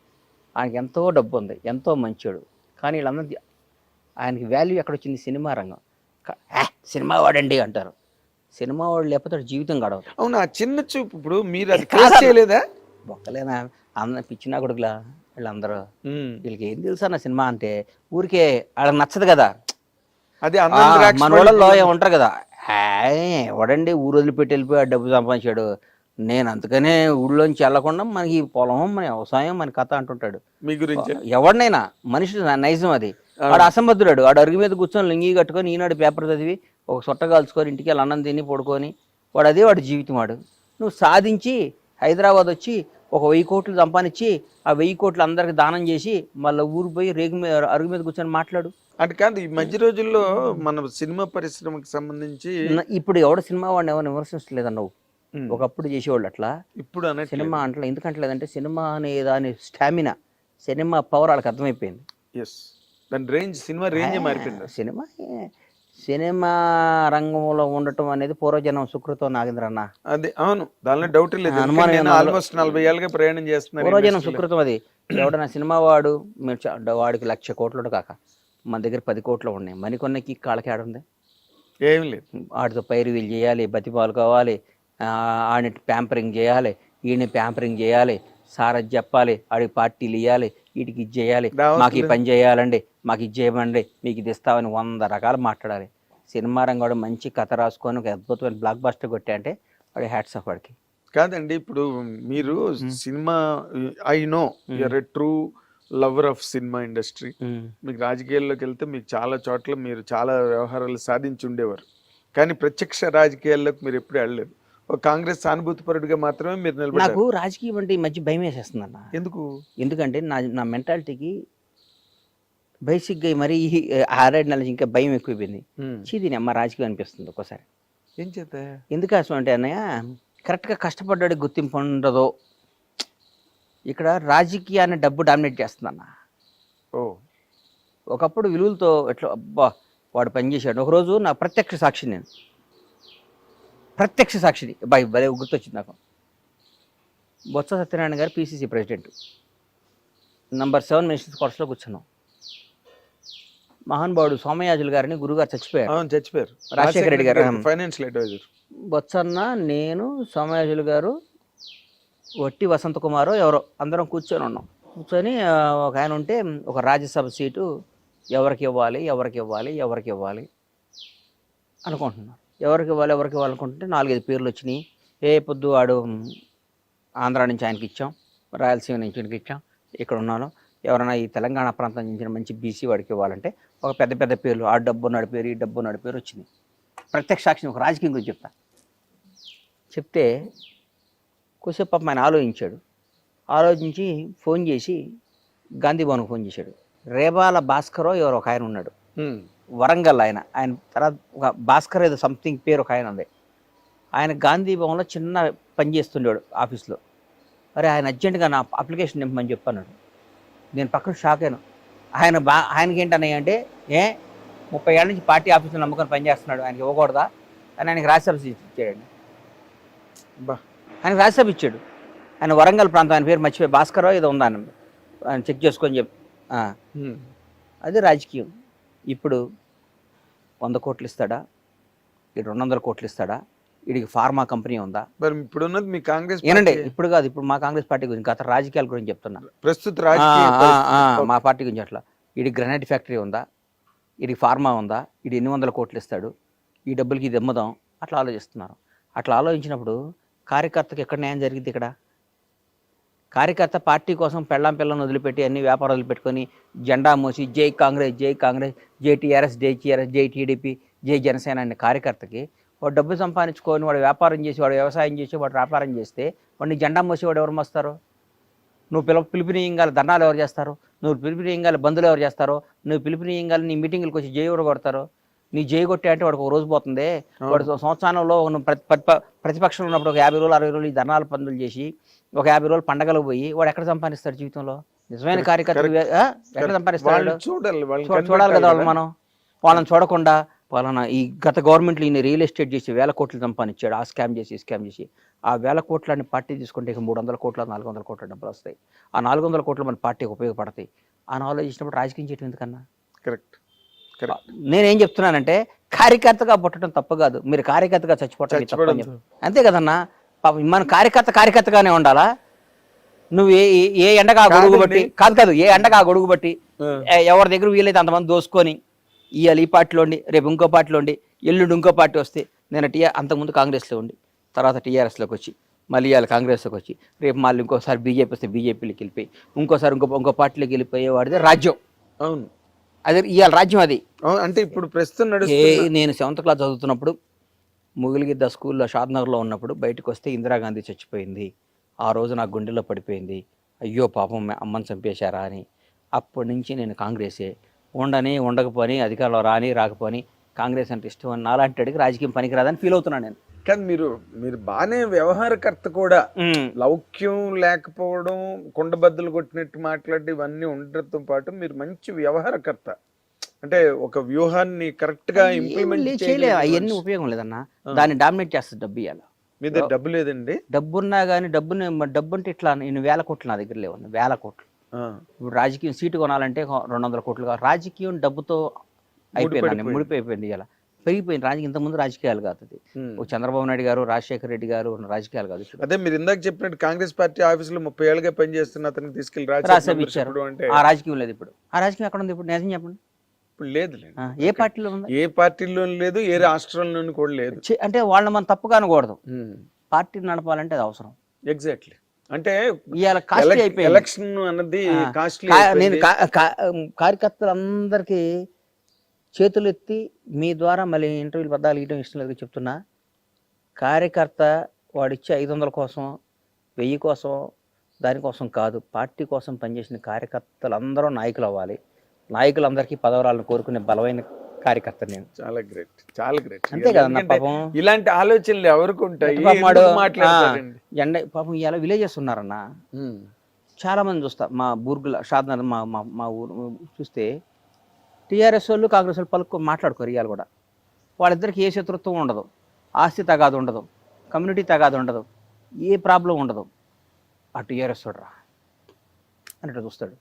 ఆయనకి ఎంతో డబ్బు ఉంది, ఎంతో మంచోడు, కానీ వీళ్ళందరూ ఆయనకి వాల్యూ ఎక్కడ వచ్చింది? సినిమా రంగం. సినిమా వాడండి అంటారు, సినిమా వాడు లేకపోతే జీవితం గడవదు. అవును, ఆ చిన్న చూపు ఇప్పుడు మీరు అది క్రాస్ చేయలేదా? బొక్కలేనా పిచ్చినా కొడుకులా వీళ్ళందరూ, వీళ్ళకి ఏం తెలుసా నా సినిమా అంటే, ఊరికే వాళ్ళకి నచ్చదు కదా. అది మన వాళ్ళలో ఏమంటారు కదా, ఎవడండి ఊరు వదిలిపెట్టి వెళ్ళిపోయి డబ్బు సంపాదించాడు, నేను అందుకనే ఊళ్ళోంచి వెళ్ళకుండా మనకి పొలం, మన వ్యవసాయం, మన కథ అంటుంటాడు. మీ గురించి ఎవడినైనా మనిషి నైజం అది. వాడు అసంబద్ధుడాడు, వాడు అరుగు మీద కూర్చొని లింగి కట్టుకొని ఈనాడు పేపర్ చదివి ఒక సొట్ట కాల్చుకొని ఇంటికి వెళ్ళి అన్నం తిని పడుకొని వాడు అదే వాడి జీవితం. వాడు నువ్వు సాధించి హైదరాబాద్ వచ్చి ఒక 1000 కోట్లు సంపాదించి ఆ 1000 కోట్లు అందరికి దానం చేసి మళ్ళీ ఊరు పోయి అరుగు మీద కూర్చొని మాట్లాడు. అంటే కాదు, ఈ మధ్య రోజుల్లో మన సినిమా పరిశ్రమకి సంబంధించి ఇప్పుడు ఎవడ సినిమా వాడిని ఎవరు విమర్శించలేదన్న నువ్వు. ఒకప్పుడు చేసేవాళ్ళు అట్లా, ఇప్పుడు సినిమా అంటలే. ఎందుకంటలేదంటే సినిమా అనే దాని స్టామినా, సినిమా పవర్ వాళ్ళకి అర్థమైపోయింది. దాని రేంజ్, సినిమా రేంజ్ మారిపోయింది. సినిమా రంగంలో ఉండటం అనేది పూర్వజనం సుకృతం నాగేంద్ర అన్న. అది అవును, దానిలో డౌట్ లేదు. ఆల్మోస్ట్ 40 ఏళ్ళుగా ప్రయాణం చేస్తున్నారు. పూర్వజనం సుకృతం అది. ఎవడన్నా సినిమా వాడు వాడికి 1,00,000 కోట్లు కాక మన దగ్గర 10 కోట్లు ఉన్నాయి. మరికొన్నకి కాళ్ళకి ఆడుంది, ఏం లేదు. వాటితో పైరువీలు చేయాలి, బతిపాలు కావాలి, ఆడిని ప్యాంపరింగ్ చేయాలి, ఈయన ప్యాంపరింగ్ చేయాలి, సారథి చెప్పాలి, ఆడికి పార్టీలు ఇవ్వాలి, వీటికి ఇది చేయాలి, మాకు ఈ పని చేయాలండి, మాకు ఇది చేయమండి, మీకు ఇది ఇస్తామని 100 రకాలు మాట్లాడాలి. సినిమా రంగం మంచి కథ రాసుకొని ఒక అద్భుతమైన బ్లాక్ బస్టర్ కొట్టా అంటే వాడి హ్యాట్స్ ఆఫ్ వాడికి. కాదండి, ఇప్పుడు మీరు cinema, I know you are a true lover of cinema industry. మీకు రాజకీయాల్లోకి వెళ్తే మీకు చాలా చోట్ల మీరు చాలా వ్యవహారాలు సాధించి ఉండేవారు, కానీ ప్రత్యక్ష రాజకీయాల్లోకి మీరు ఎప్పుడు వెళ్ళలేదు. ఒక కాంగ్రెస్ సానుభూతిపరుడిగా మాత్రమే మీరు నిలబడ్డారు. నాకు రాజకీయం అంటే ఈ మధ్య భయం వేసేస్తుంది అన్న. ఎందుకంటే నా మెంటాలిటీకి బేసిక్గా మరీ 6-7 నెలలు ఇంకా భయం ఎక్కువైపోయింది. చీదీని అమ్మ రాజకీయం అనిపిస్తుంది ఒక్కోసారి. ఏం చేత ఎందుకోసం అంటే అన్నయ్య, కరెక్ట్గా కష్టపడ్డాడు గుర్తింపు ఉండదో. ఇక్కడ రాజకీయాన్ని డబ్బు డామినేట్ చేస్తుందన్న. ఒకప్పుడు విలువలతో ఎట్లా అబ్బా వాడు పనిచేశాడు. ఒకరోజు నా ప్రత్యక్ష సాక్షి, నేను ప్రత్యక్ష సాక్షిని భలే గుర్తొచ్చింది నాకు. బొత్స సత్యనారాయణ గారు పిసిసి ప్రెసిడెంట్, నంబర్ 7 మినిస్టర్స్ కోర్సులో కూర్చున్నాం. మహానుభావుడు సోమయాజులు గారిని గురుగారు చచ్చిపోయారు, రాజశేఖర రెడ్డి గారు ఫైనాన్షియల్ అడ్వైజర్. బొత్సన్న, నేను, సోమయాజులు గారు, వట్టి వసంత కుమారు ఎవరో అందరం కూర్చొని ఉన్నాం. కూర్చొని ఒక ఆయన ఉంటే ఒక రాజ్యసభ సీటు ఎవరికి ఇవ్వాలి అనుకుంటున్నారు. ఎవరికి ఇవ్వాలనుకుంటుంటే 4-5 పేర్లు వచ్చినాయి. పొద్దు వాడు ఆంధ్ర నుంచి ఆయనకి ఇచ్చాం, రాయలసీమ నుంచి ఆయనకి ఇచ్చాం, ఇక్కడ ఉన్నాను. ఎవరైనా ఈ తెలంగాణ ప్రాంతం నుంచి మంచి బీసీ వాడికి ఇవ్వాలంటే ఒక పెద్ద పేర్లు, ఆ డబ్బు ఉన్నాడు పేరు, ఈ డబ్బు ఉన్నాడు పేరు వచ్చింది. ప్రత్యక్ష సాక్షిని ఒక రాజకీయం గురించి చెప్తే కొద్దిసేపు పాపం ఆయన ఆలోచించాడు. ఆలోచించి ఫోన్ చేసి గాంధీ భవన్కి ఫోన్ చేశాడు. రేబాల భాస్కరో ఎవరో ఒక ఆయన ఉన్నాడు, వరంగల్ ఆయన. ఆయన తర్వాత ఒక భాస్కర్ ఏదో సంథింగ్ పేరు ఒక ఆయన ఉంది. ఆయన గాంధీ భవన్లో చిన్న పని చేస్తుండేవాడు ఆఫీస్లో. మరి ఆయన అర్జెంటుగా నా అప్లికేషన్ నింపమని చెప్పన్నాడు. నేను పక్కన షాక్ అయ్యాను. ఆయనకి ఏంటన్నాయి అంటే, 30 ఏళ్ళ నుంచి పార్టీ ఆఫీసులో నమ్ముకొని పనిచేస్తున్నాడు, ఆయనకి ఇవ్వకూడదా అని ఆయనకి రాజ్యసభ ఇచ్చాడండి. ఆయనకి రాజ్యసభ ఇచ్చాడు. ఆయన వరంగల్ ప్రాంతం, ఆయన పేరు మర్చిపోయి భాస్కరో ఏదో ఉందా ఆయన చెక్ చేసుకొని అది రాజకీయం. ఇప్పుడు 100 కోట్లు ఇస్తాడా, ఇది 200 కోట్లు ఇస్తాడా, వీడికి ఫార్మా కంపెనీ ఉందా? మరి ఇప్పుడు ఉన్నది మీ కాంగ్రెస్ ఏనండి, ఇప్పుడు కాదు, ఇప్పుడు మా కాంగ్రెస్ పార్టీ గురించి, గత రాజకీయాల గురించి చెప్తున్నా. ప్రస్తుత మా పార్టీ గురించి అట్లా, వీడికి గ్రనైట్ ఫ్యాక్టరీ ఉందా, వీడికి ఫార్మా ఉందా, వీడు ఎన్ని 100 కోట్లు ఇస్తాడు, ఈ డబ్బులకి ఇది అమ్ముదాం, అట్లా ఆలోచిస్తున్నారు. అట్లా ఆలోచించినప్పుడు కార్యకర్తకి ఎక్కడ న్యాయం జరిగింది? ఇక్కడ కార్యకర్త పార్టీ కోసం పిల్లని వదిలిపెట్టి అన్ని వ్యాపారాలు వదిలిపెట్టుకొని జెండా మోసి జై కాంగ్రెస్, జై కాంగ్రెస్, జై టీఆర్ఎస్, జై టీఆర్ఎస్, జై టీడీపీ, జై జనసేన అనే కార్యకర్తకి వాడు డబ్బు సంపాదించుకొని వాడు వ్యాపారం చేసి, వాడు వ్యవసాయం చేసి, వాడు వ్యాపారం చేస్తే వాడిని జెండా మోసి వాడు ఎవరు మోస్తారు? నువ్వు పిలుపునీయంగాల ధర్నాలు ఎవరు చేస్తారు? నువ్వు పిలుపునీయంగాల బంధువులు ఎవరు చేస్తారో? నువ్వు పిలుపునీయంగాల నీ మీటింగ్లకు వచ్చి జై ఎవరు కొడతారో? నీ జై కొట్టే అంటే వాడికి ఒక రోజు పోతుంది. వాడు సంవత్సరంలో ప్రతిపక్షంలో ఉన్నప్పుడు ఒక 50 రోజులు 60 రోజులు ఈ ధర్నాలు పనులు చేసి ఒక 50 రోజులు పండగలకు పోయి వాడు ఎక్కడ సంపాదిస్తాడు జీవితంలో? నిజమైన కార్యకర్త ఎక్కడ సంపాదిస్తాడు? చూడాలి కదా మనం. వాళ్ళని చూడకుండా ఈ గత గవర్నమెంట్లో ఈయన రియల్ ఎస్టేట్ చేసి 1000 కోట్లు సంపాదించాడు. ఆ స్కామ్ చేసి ఆ 1000 కోట్లని పార్టీ తీసుకుంటే 300 కోట్ల 400 కోట్ల డబ్బులు వస్తాయి. ఆ 400 కోట్లు మన పార్టీకి ఉపయోగపడతాయి అని ఆలోచించినప్పుడు రాజకీయం చేయడం ఎందుకన్నా? కరెక్ట్. నేనేం చెప్తున్నానంటే, కార్యకర్తగా పుట్టడం తప్పు కాదు, మీరు కార్యకర్తగా చచ్చిపోవటం అంతే కదన్నా. పాపం మన కార్యకర్తగానే ఉండాలా? నువ్వు ఏ ఎండగా గొడుగు బట్టి కాదు ఏ ఎండగా గొడుగు బట్టి ఎవరి దగ్గర వీలైతే అంతమంది దోసుకొని ఇవాళ ఈ పార్టీలో ఉండి, రేపు ఇంకో పార్టీలో ఉండి, ఎల్లుండి ఇంకో పార్టీ వస్తే, నేను అంతకుముందు కాంగ్రెస్లో ఉండి తర్వాత టీఆర్ఎస్లోకి వచ్చి మళ్ళీ ఇవాళ కాంగ్రెస్లోకి వచ్చి రేపు మళ్ళీ ఇంకోసారి బీజేపీ వస్తే బీజేపీలోకి వెళ్ళిపోయి ఇంకోసారి ఇంకో పార్టీలోకి వెళ్ళిపోయేవాడిదే రాజ్యం. అవును, అదే ఇవాళ రాజ్యం అది. అంటే ఇప్పుడు ప్రస్తుతం నేను 7th క్లాస్ చదువుతున్నప్పుడు ముగిలిగిద్ద స్కూల్లో షాద్నగర్లో ఉన్నప్పుడు బయటకు వస్తే ఇందిరాగాంధీ చచ్చిపోయింది. ఆ రోజు నా గుండెల్లో పడిపోయింది, అయ్యో పాపం అమ్మని చంపేశారా అని. అప్పటి నుంచి నేను కాంగ్రెసే, ఉండకపోని అధికారంలో రాకపోని కాంగ్రెస్ అంటే ఇష్టం అని నాలాంటి అడిగి రాజకీయం పనికిరాదని ఫీల్ అవుతున్నాను నేను. కానీ మీరు బాగానే వ్యవహారకర్త కూడా, లౌక్యం లేకపోవడం, కుండబద్దలు కొట్టినట్టు మాట్లాడి ఇవన్నీ ఉండటంతో పాటు మీరు మంచి వ్యవహారకర్త. అంటే ఒక వ్యూహాన్ని కరెక్ట్ గా ఇంప్లిమెంట్ చేయలేదు, అవన్నీ ఉపయోగం లేదన్నా. దాన్ని డామినేట్ చేస్తుంది డబ్బు. ఇవ్వాలి మీ దగ్గర డబ్బు లేదండి? డబ్బున్నా కానీ డబ్బు అంటే ఇట్లా నేను 1000 కోట్లు నా దగ్గర లేవు, 1000 కోట్లు. ఇప్పుడు రాజకీయం సీటు కొనాలంటే 200 కోట్లు కావాలి. రాజకీయం డబ్బుతో అయిపోయిందండి, ముడిపోయిపోయింది. ఇలా పెరిగిపోయింది రాజకీయం. ఇంతకుముందు రాజకీయాలు కాదు, అది చంద్రబాబు నాయుడు గారు, రాజశేఖర రెడ్డి గారు రాజకీయాలు కాదు. అదే మీరు ఇందాక చెప్పినట్టు కాంగ్రెస్ పార్టీ ఆఫీసులో 30 ఏళ్ళుగా పనిచేస్తున్న అతనికి తీసుకెళ్లి రాజ్యసభ ఇచ్చారు. ఆ రాజకీయం లేదు ఇప్పుడు. ఆ రాజకీయం ఎక్కడ ఉంది ఇప్పుడు? నిజం చెప్పండి. ఇప్పుడు లేదు. ఏ పార్టీలో ఉంది? ఏ పార్టీలో లేదు, ఏ రాష్ట్రంలోనూ కూడా లేదు. అంటే వాళ్ళని మనం తప్పుగా అనకూడదు. పార్టీని నడపాలంటే అది అవసరం. ఎగ్జాక్ట్లీ. అంటే ఎలక్షన్ అన్నది నేను కార్యకర్తలందరికీ చేతులు ఎత్తి మీ ద్వారా మళ్ళీ ఇంటర్వ్యూలు పద్దాలు ఇవ్వడం ఇష్టం లేదు చెప్తున్నా. కార్యకర్త వాడిచ్చే 500 కోసం, 1000 కోసం, దానికోసం కాదు, పార్టీ కోసం పనిచేసిన కార్యకర్తలందరూ నాయకులు అవ్వాలి. నాయకులందరికీ పదవరాలను కోరుకునే బలమైన కార్యకర్త నేను. చాలా గ్రేట్, చాలా గ్రేట్. అంతే కదన్నా. పాపం ఇలాంటి ఆలోచనలు ఎవరికి ఉంటాయి? జెండా పాపం ఇలా విలేజెస్ ఉన్నారన్న, చాలా మంది చూస్తా. మా బూర్గుల షాద్నగర్ మా ఊరు చూస్తే టీఆర్ఎస్ వాళ్ళు కాంగ్రెస్ వాళ్ళు మాట్లాడుకోరు. ఇవాళ కూడా వాళ్ళిద్దరికి ఏ శత్రుత్వం ఉండదు, ఆస్తి తగాదు ఉండదు, కమ్యూనిటీ తగాదు ఉండదు, ఏ ప్రాబ్లం ఉండదు. ఆ టీఆర్ఎస్ వాడరా అన్నట్టు చూస్తాడు,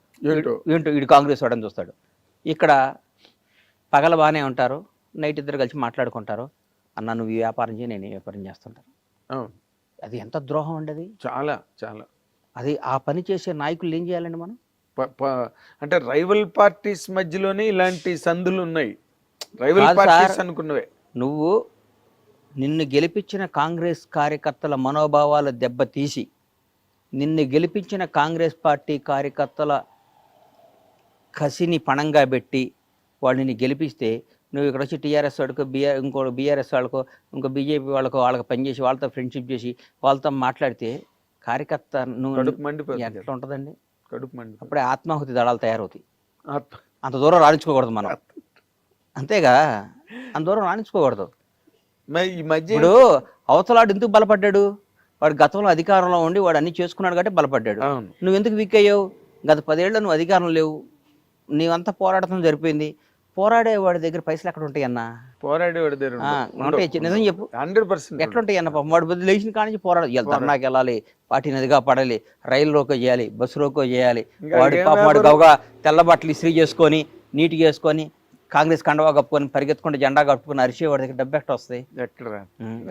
ఏంటో వీడు కాంగ్రెస్ వాడని చూస్తాడు. ఇక్కడ పగల బాగానే ఉంటారు, నైట్ ఇద్దరు కలిసి మాట్లాడుకుంటారు. అన్న నువ్వు ఈ వ్యాపారం చేయి, నేను ఈ వ్యాపారం చేస్తుంటాను. అది ఎంత ద్రోహం అండి అది. చాలా చాలా. అది ఆ పని చేసే నాయకులు ఏం చేయాలండి మనం? అంటే రైవల్ పార్టీస్ మధ్యలోనే ఇలాంటి సందులు ఉన్నాయి. రైవల్ పార్టీస్ అనుకున్నవే. నువ్వు నిన్ను గెలిపించిన కాంగ్రెస్ కార్యకర్తల మనోభావాలు దెబ్బతీసి, నిన్ను గెలిపించిన కాంగ్రెస్ పార్టీ కార్యకర్తల కసిని పణంగా పెట్టి వాళ్ళని గెలిపిస్తే, నువ్వు ఇక్కడ వచ్చి టీఆర్ఎస్ వాడికో ఇంకో బీఆర్ఎస్ వాళ్ళకో ఇంకో బీజేపీ వాళ్ళకో వాళ్ళకి పనిచేసి వాళ్ళతో ఫ్రెండ్షిప్ చేసి వాళ్ళతో మాట్లాడితే కార్యకర్త నువ్వు కడుపు మండిపోతుంది ఎట్లా ఉంటుందండి? కడుపు మండిపోతుంది. అప్పుడే ఆత్మాహుతి దళాలు తయారవుతాయి. ఆత్మ అంత దూరం రాణించుకోకూడదు మనం, అంతేగా, అంత దూరం రాణించుకోకూడదు. మరి ఈ మధ్య ఇప్పుడు అవతలాడు ఎందుకు బలపడ్డాడు? వాడు గతంలో అధికారంలో ఉండి వాడు అన్ని చేసుకున్నాడు కాబట్టి బలపడ్డాడు. అవును. నువ్వు ఎందుకు వీక్ అయ్యావు? గత 10 ఏళ్ళు నువ్వు అధికారం లేవు, నీవంతా పోరాటం జరిపోయింది. పోరాడే వాడి దగ్గర పైసలు ఎక్కడ ఉంటాయి అన్న? పోరాడేవాడి దగ్గర ఉంటాయి, నిజం చెప్పు. 100% ఎట్లుంటాయి అన్న? పాపం వాడు బదులు లేచిన కాడి నుంచి పోరాడాలి, ధర్నాకి వెళ్ళాలి, పార్టీ నదిగా పడాలి, రైలు రోకో చేయాలి, బస్సు రోకో చేయాలి. వాడు పాపం వాడు గౌగా తెల్ల బట్టలు ఇస్త్రీ చేసుకొని నీట్గా వేసుకొని కాంగ్రెస్ కండవా కప్పుకొని పరిగెత్తుకుంటే జెండా కట్టుకుని అరిచే వాడి దగ్గర డబ్బు ఎక్కడ వస్తాయి?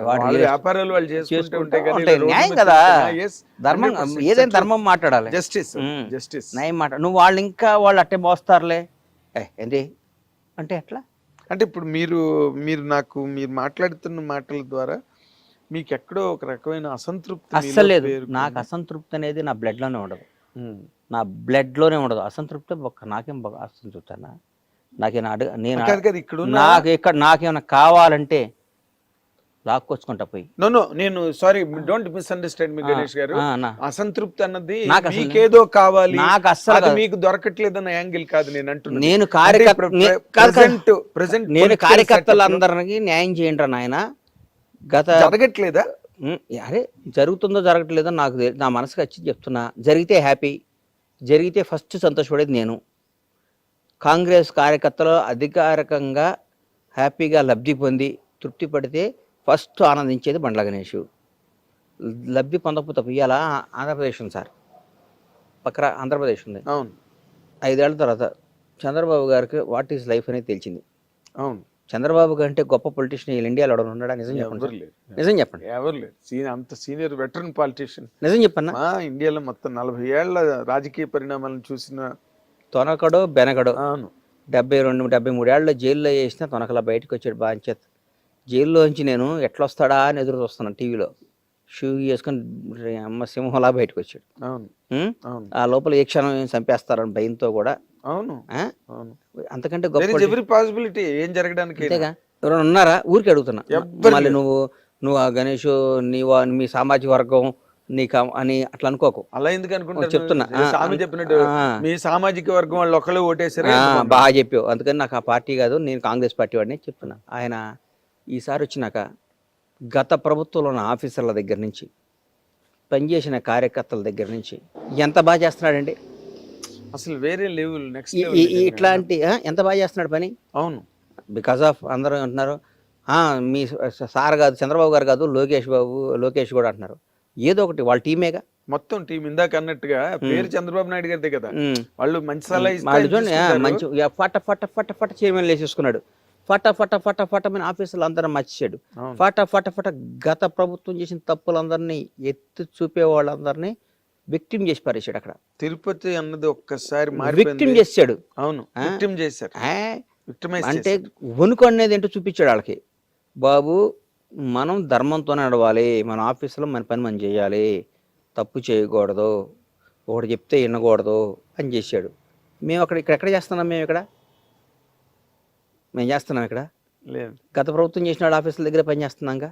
వాళ్ళ వ్యాపారాలు వాళ్ళు చేసుకుంటూ ఉంటాయి కదా. ఉంటాయి. న్యాయం కదా, ధర్మం, ఏదైనా ధర్మం మాట్లాడాలి, జస్టిస్ జస్టిస్ న్యాయం మాట్లాడాలి. నువ్వు వాళ్ళు ఇంకా వాళ్ళు అట్టే మోస్తారులే ఏంటి అంటే ఎట్లా? అంటే ఇప్పుడు మీరు మీరు మాట్లాడుతున్న మాటల ద్వారా మీకు ఎక్కడో ఒక రకమైన అసంతృప్తి అస్సలు లేదు. నాకు అసంతృప్తి అనేది నా బ్లడ్ లోనే ఉండదు, నా బ్లడ్ లోనే ఉండదు అసంతృప్తి. నాకేం అసంతృప్తి అన్న? నాకేనా నేను నాకు ఇక్కడ నాకేమైనా కావాలంటే లాక్కొచ్చుకుంటా పోయి. నేను సారీ, డోంట్ మిస్అండర్స్టాండ్ మీ గణేష్ గారు. అసంతృప్తి అన్నది మీకేదో కావాలి, నాకు అస్సలు మీకు దొరకట్లేదన్న యాంగిల్ కాదు నేను అంటున్నాను. నేను కార్యకర్తలందరికీ న్యాయం చేయండి నాయన. గత జరగట్లేదా? అరే జరుగుతుందో జరగట్లేదో నాకు నా మనసుకు వచ్చి చెప్తున్నా. జరిగితే హ్యాపీ, జరిగితే ఫస్ట్ సంతోషపడేది నేను. కాంగ్రెస్ కార్యకర్తలు అధికారికంగా హ్యాపీగా లబ్ధి పొంది తృప్తి పడితే ఫస్ట్ ఆనందించేది బండ్ల గణేష్. లబ్ధి పొందకపోతే ఇవాళ ఆంధ్రప్రదేశ్ ఉంది సార్, పక్కన ఆంధ్రప్రదేశ్ ఉంది. అవును. 5 ఏళ్ల తర్వాత చంద్రబాబు గారికి వాట్ ఈజ్ లైఫ్ అనేది తెలిసింది. అవును. చంద్రబాబు కంటే గొప్ప పొలిటీషియన్ ఇండియాలో ఎవరు ఉన్నాడా? నిజం చెప్పండి, నిజం చెప్పండి. ఎవరు లేరు, అంత సీనియర్ వెటరన్ పాలిటీషియన్. నిజం చెప్పన్నా, ఇండియాలో మొత్తం 40 ఏళ్ల రాజకీయ పరిణామాలను చూసిన తొనకడో బెనకడో. అవును. 72-73 ఏళ్ళలో జైల్లో వేసిన తొనకలా బయటకు వచ్చాడు బాంచేత్. జైల్లోంచి నేను ఎట్లా వస్తాడా అని ఎదురు చూస్తున్నాను టీవీలో. షూ వేసుకొని అమ్మ సింహంలా బయటకు వచ్చాడు. ఆ లోపల ఏ క్షణం ఏం చంపేస్తారని భయంతో కూడా. అవును. అంతకంటే గొప్ప ఎవరీ పాసిబిలిటీ ఏం జరగడానికి ఎవరైనా ఉన్నారా? ఊరికి అడుగుతున్నా. మళ్ళీ నువ్వు ఆ గణేష్ మీ సామాజిక వర్గం నీకు అని అట్లా అనుకోకు. అలా ఎందుకు అనుకుంటా చెప్తున్నా, స్వామి చెప్పినట్టు మీ సామాజిక వర్గం వాళ్ళు ఒకళ్ళు ఓటేసారు. బాగా చెప్పావు. అందుకని నాకు ఆ పార్టీ కాదు, నేను కాంగ్రెస్ పార్టీ వాడిని చెప్తున్నా. ఆయన ఈసారి వచ్చినాక గత ప్రభుత్వంలో ఉన్న ఆఫీసర్ల దగ్గర నుంచి పనిచేసిన కార్యకర్తల దగ్గర నుంచి ఎంత బాగా చేస్తున్నాడండి అసలు. వేరే లెవెల్, నెక్స్ట్ ఇట్లాంటి ఎంత బాగా చేస్తున్నాడు పని. అవును. బికాస్ ఆఫ్ అందరూ అంటున్నారు మీ సార్ కాదు, చంద్రబాబు గారు కాదు, లోకేష్ కూడా అంటున్నారు. ఏదో ఒకటి వాళ్ళ టీమేగా, మొత్తం టీం. ఇందాక అన్నట్టుగా పేరు చంద్రబాబు నాయుడు గారిదే కదా. వాళ్ళు మంచి సలహా మంచి ఫట ఫట ఫట ఫట చైర్మన్ వేసేసుకున్నాడు. ఫట ఫట ఫట ఫట మన ఆఫీసులు అందరూ మర్చిచాడు. ఫట ఫట ఫట గత ప్రభుత్వం చేసిన తప్పులందరినీ ఎత్తి చూపే వాళ్ళందరినీ విక్టిమ్ చేసి పారేశాడు. అక్కడ తిరుపతి అన్నది ఒక్కసారి విక్టిమ్ చేశాడు. అవును, విక్టిమ్ చేశారు. అంటే వణుకు అనేది ఏంటో చూపించాడు వాళ్ళకి. బాబు మనం ధర్మంతోనే నడవాలి, మన ఆఫీసులో మన పని మనం చేయాలి, తప్పు చేయకూడదు, ఒకటి చెప్తే వినకూడదు అని చేశాడు. మేము ఎక్కడ చేస్తున్నాం? మేము చేస్తున్నాం ఇక్కడ లేదు. గత ప్రభుత్వం చేసిన వాళ్ళ ఆఫీసుల దగ్గర పని చేస్తున్నాంగా.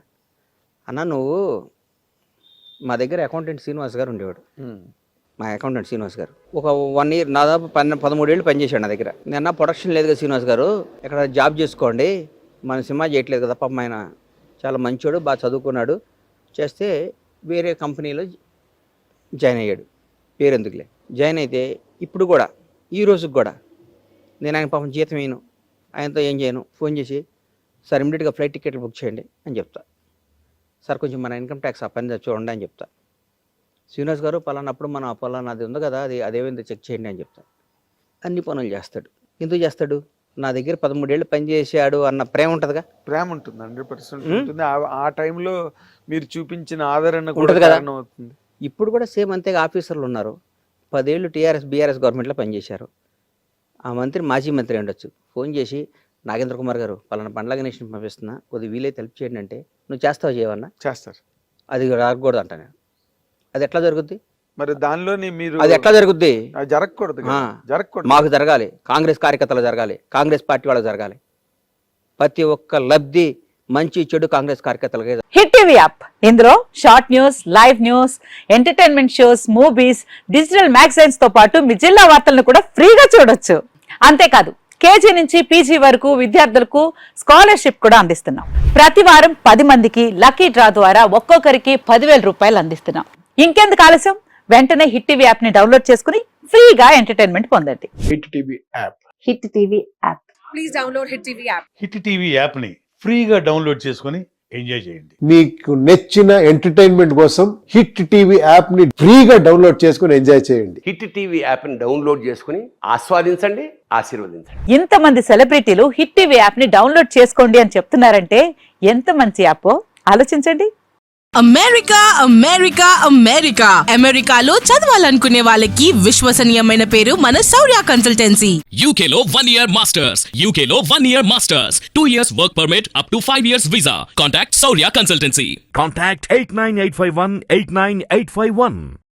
అన్న నువ్వు మా దగ్గర అకౌంటెంట్ శ్రీనివాస్ గారు ఉండేవాడు. మా అకౌంటెంట్ శ్రీనివాస్ గారు ఒక 1 ఇయర్ దాదాపు 13 ఏళ్ళు పనిచేశాడు నా దగ్గర. నేను ప్రొడక్షన్ లేదు కదా శ్రీనివాస్ గారు, ఎక్కడ జాబ్ చేసుకోండి, మన సినిమా చేయట్లేదు కదా. పాపం ఆయన చాలా మంచోడు, బాగా చదువుకున్నాడు. చేస్తే వేరే కంపెనీలో జాయిన్ అయ్యాడు. పేరెందుకులే, జాయిన్ అయితే ఇప్పుడు కూడా ఈ రోజుకి కూడా నేను ఆయన పాపం జీతం వేయను, ఆయనతో ఏం చేయను. ఫోన్ చేసి సార్ ఇమ్మీడియట్గా ఫ్లైట్ టికెట్లు బుక్ చేయండి అని చెప్తా. సార్ కొంచెం మన ఇన్కమ్ ట్యాక్స్ ఆ పని చూడండి అని చెప్తా. శ్రీనివాస్ గారు పలానప్పుడు మన పలానాది ఉంది కదా, అదేమైందో చెక్ చేయండి అని చెప్తా. అన్ని పనులు చేస్తాడు. ఎందుకు చేస్తాడు? నా దగ్గర 13 ఏళ్ళు పనిచేసాడు అన్న ప్రేమ ఉంటుందిగా. ప్రేమ ఉంటుంది, 100% ఉంటుంది. ఆ టైంలో మీరు చూపించిన ఆదరణ ఉంటుంది కదా. అవుతుంది. ఇప్పుడు కూడా సేమ్ అంతేగా. ఆఫీసర్లు ఉన్నారు, 10 ఏళ్ళు బీఆర్ఎస్ గవర్నమెంట్లో పనిచేశారు. ఆ మంత్రి మాజీ మంత్రి ఉండొచ్చు, ఫోన్ చేసి నాగేంద్ర కుమార్ గారు పలానా బండ్ల గణేష్ని పంపిస్తున్నా, కొద్దిగా వీలైతే హెల్ప్ చేయండి అంటే నువ్వు చేస్తావు చేయవన్నా? చేస్తారు. అది రాకూడదు అంట నేను. అది ఎట్లా జరుగుద్ది మరి? దానిలోని మీరు అది ఎట్లా జరుగుద్ది? జరగకూడదు, జరగకూడదు. మాకు జరగాలి, కాంగ్రెస్ కార్యకర్తలు జరగాలి, కాంగ్రెస్ పార్టీ వాళ్ళకి జరగాలి. ప్రతి ఒక్క లబ్ధి మంచి చెడు కాంగ్రెస్ కార్యకర్తలుగా హిట్ టీవీ యాప్ ఇందులో short news, live news, entertainment shows, movies, digital magazines తో పాటు మీ జిల్లా వార్తలను కూడా ఫ్రీగా చూడొచ్చు. అంతేకాదు కేజీ నుంచి పీజీ వరకు విద్యార్థులకు స్కాలర్షిప్ కూడా అందిస్తున్నాం. ప్రతి వారం 10 మందికి లక్కీ డ్రా ద్వారా ఒక్కొక్కరికి 10,000 రూపాయలు అందిస్తున్నాం. ఇంకెందుకు ఆలస్యం, వెంటనే హిట్ టీవీ యాప్ ని డౌన్లోడ్ చేసుకుని ఫ్రీగా ఎంటర్టైన్మెంట్ పొందండి. Hit TV app. Hit TV app. Please download Hit TV app. Hit TV యాప్ని ఫ్రీగా డౌన్లోడ్ చేసుకొని ఎంజాయ్ చేయండి. మీకు నచ్చిన ఎంటర్టైన్మెంట్ కోసం హిట్ టీవీ యాప్ ని ఫ్రీగా డౌన్లోడ్ చేసుకుని ఎంజాయ్ చేయండి. హిట్ టీవీ యాప్ని డౌన్లోడ్ చేసుకుని ఆస్వాదించండి, ఆశీర్వదించండి. ఇంతమంది సెలబ్రిటీలు హిట్ టీవీ యాప్ ని డౌన్లోడ్ చేసుకోండి అని చెప్తున్నారంటే ఎంత మంచి యాప్ ఆలోచించండి. అమెరికా అమెరికా అమెరికా అమెరికాలో చదవాలనుకునే వాళ్ళకి విశ్వసనీయమైన పేరు మన శౌర్య కన్సల్టెన్సీ. UK లో 1 year masters. UK లో 1 year masters. 2 years work permit up to 5 years visa. Contact Saurya Consultancy. Contact 89851 89851.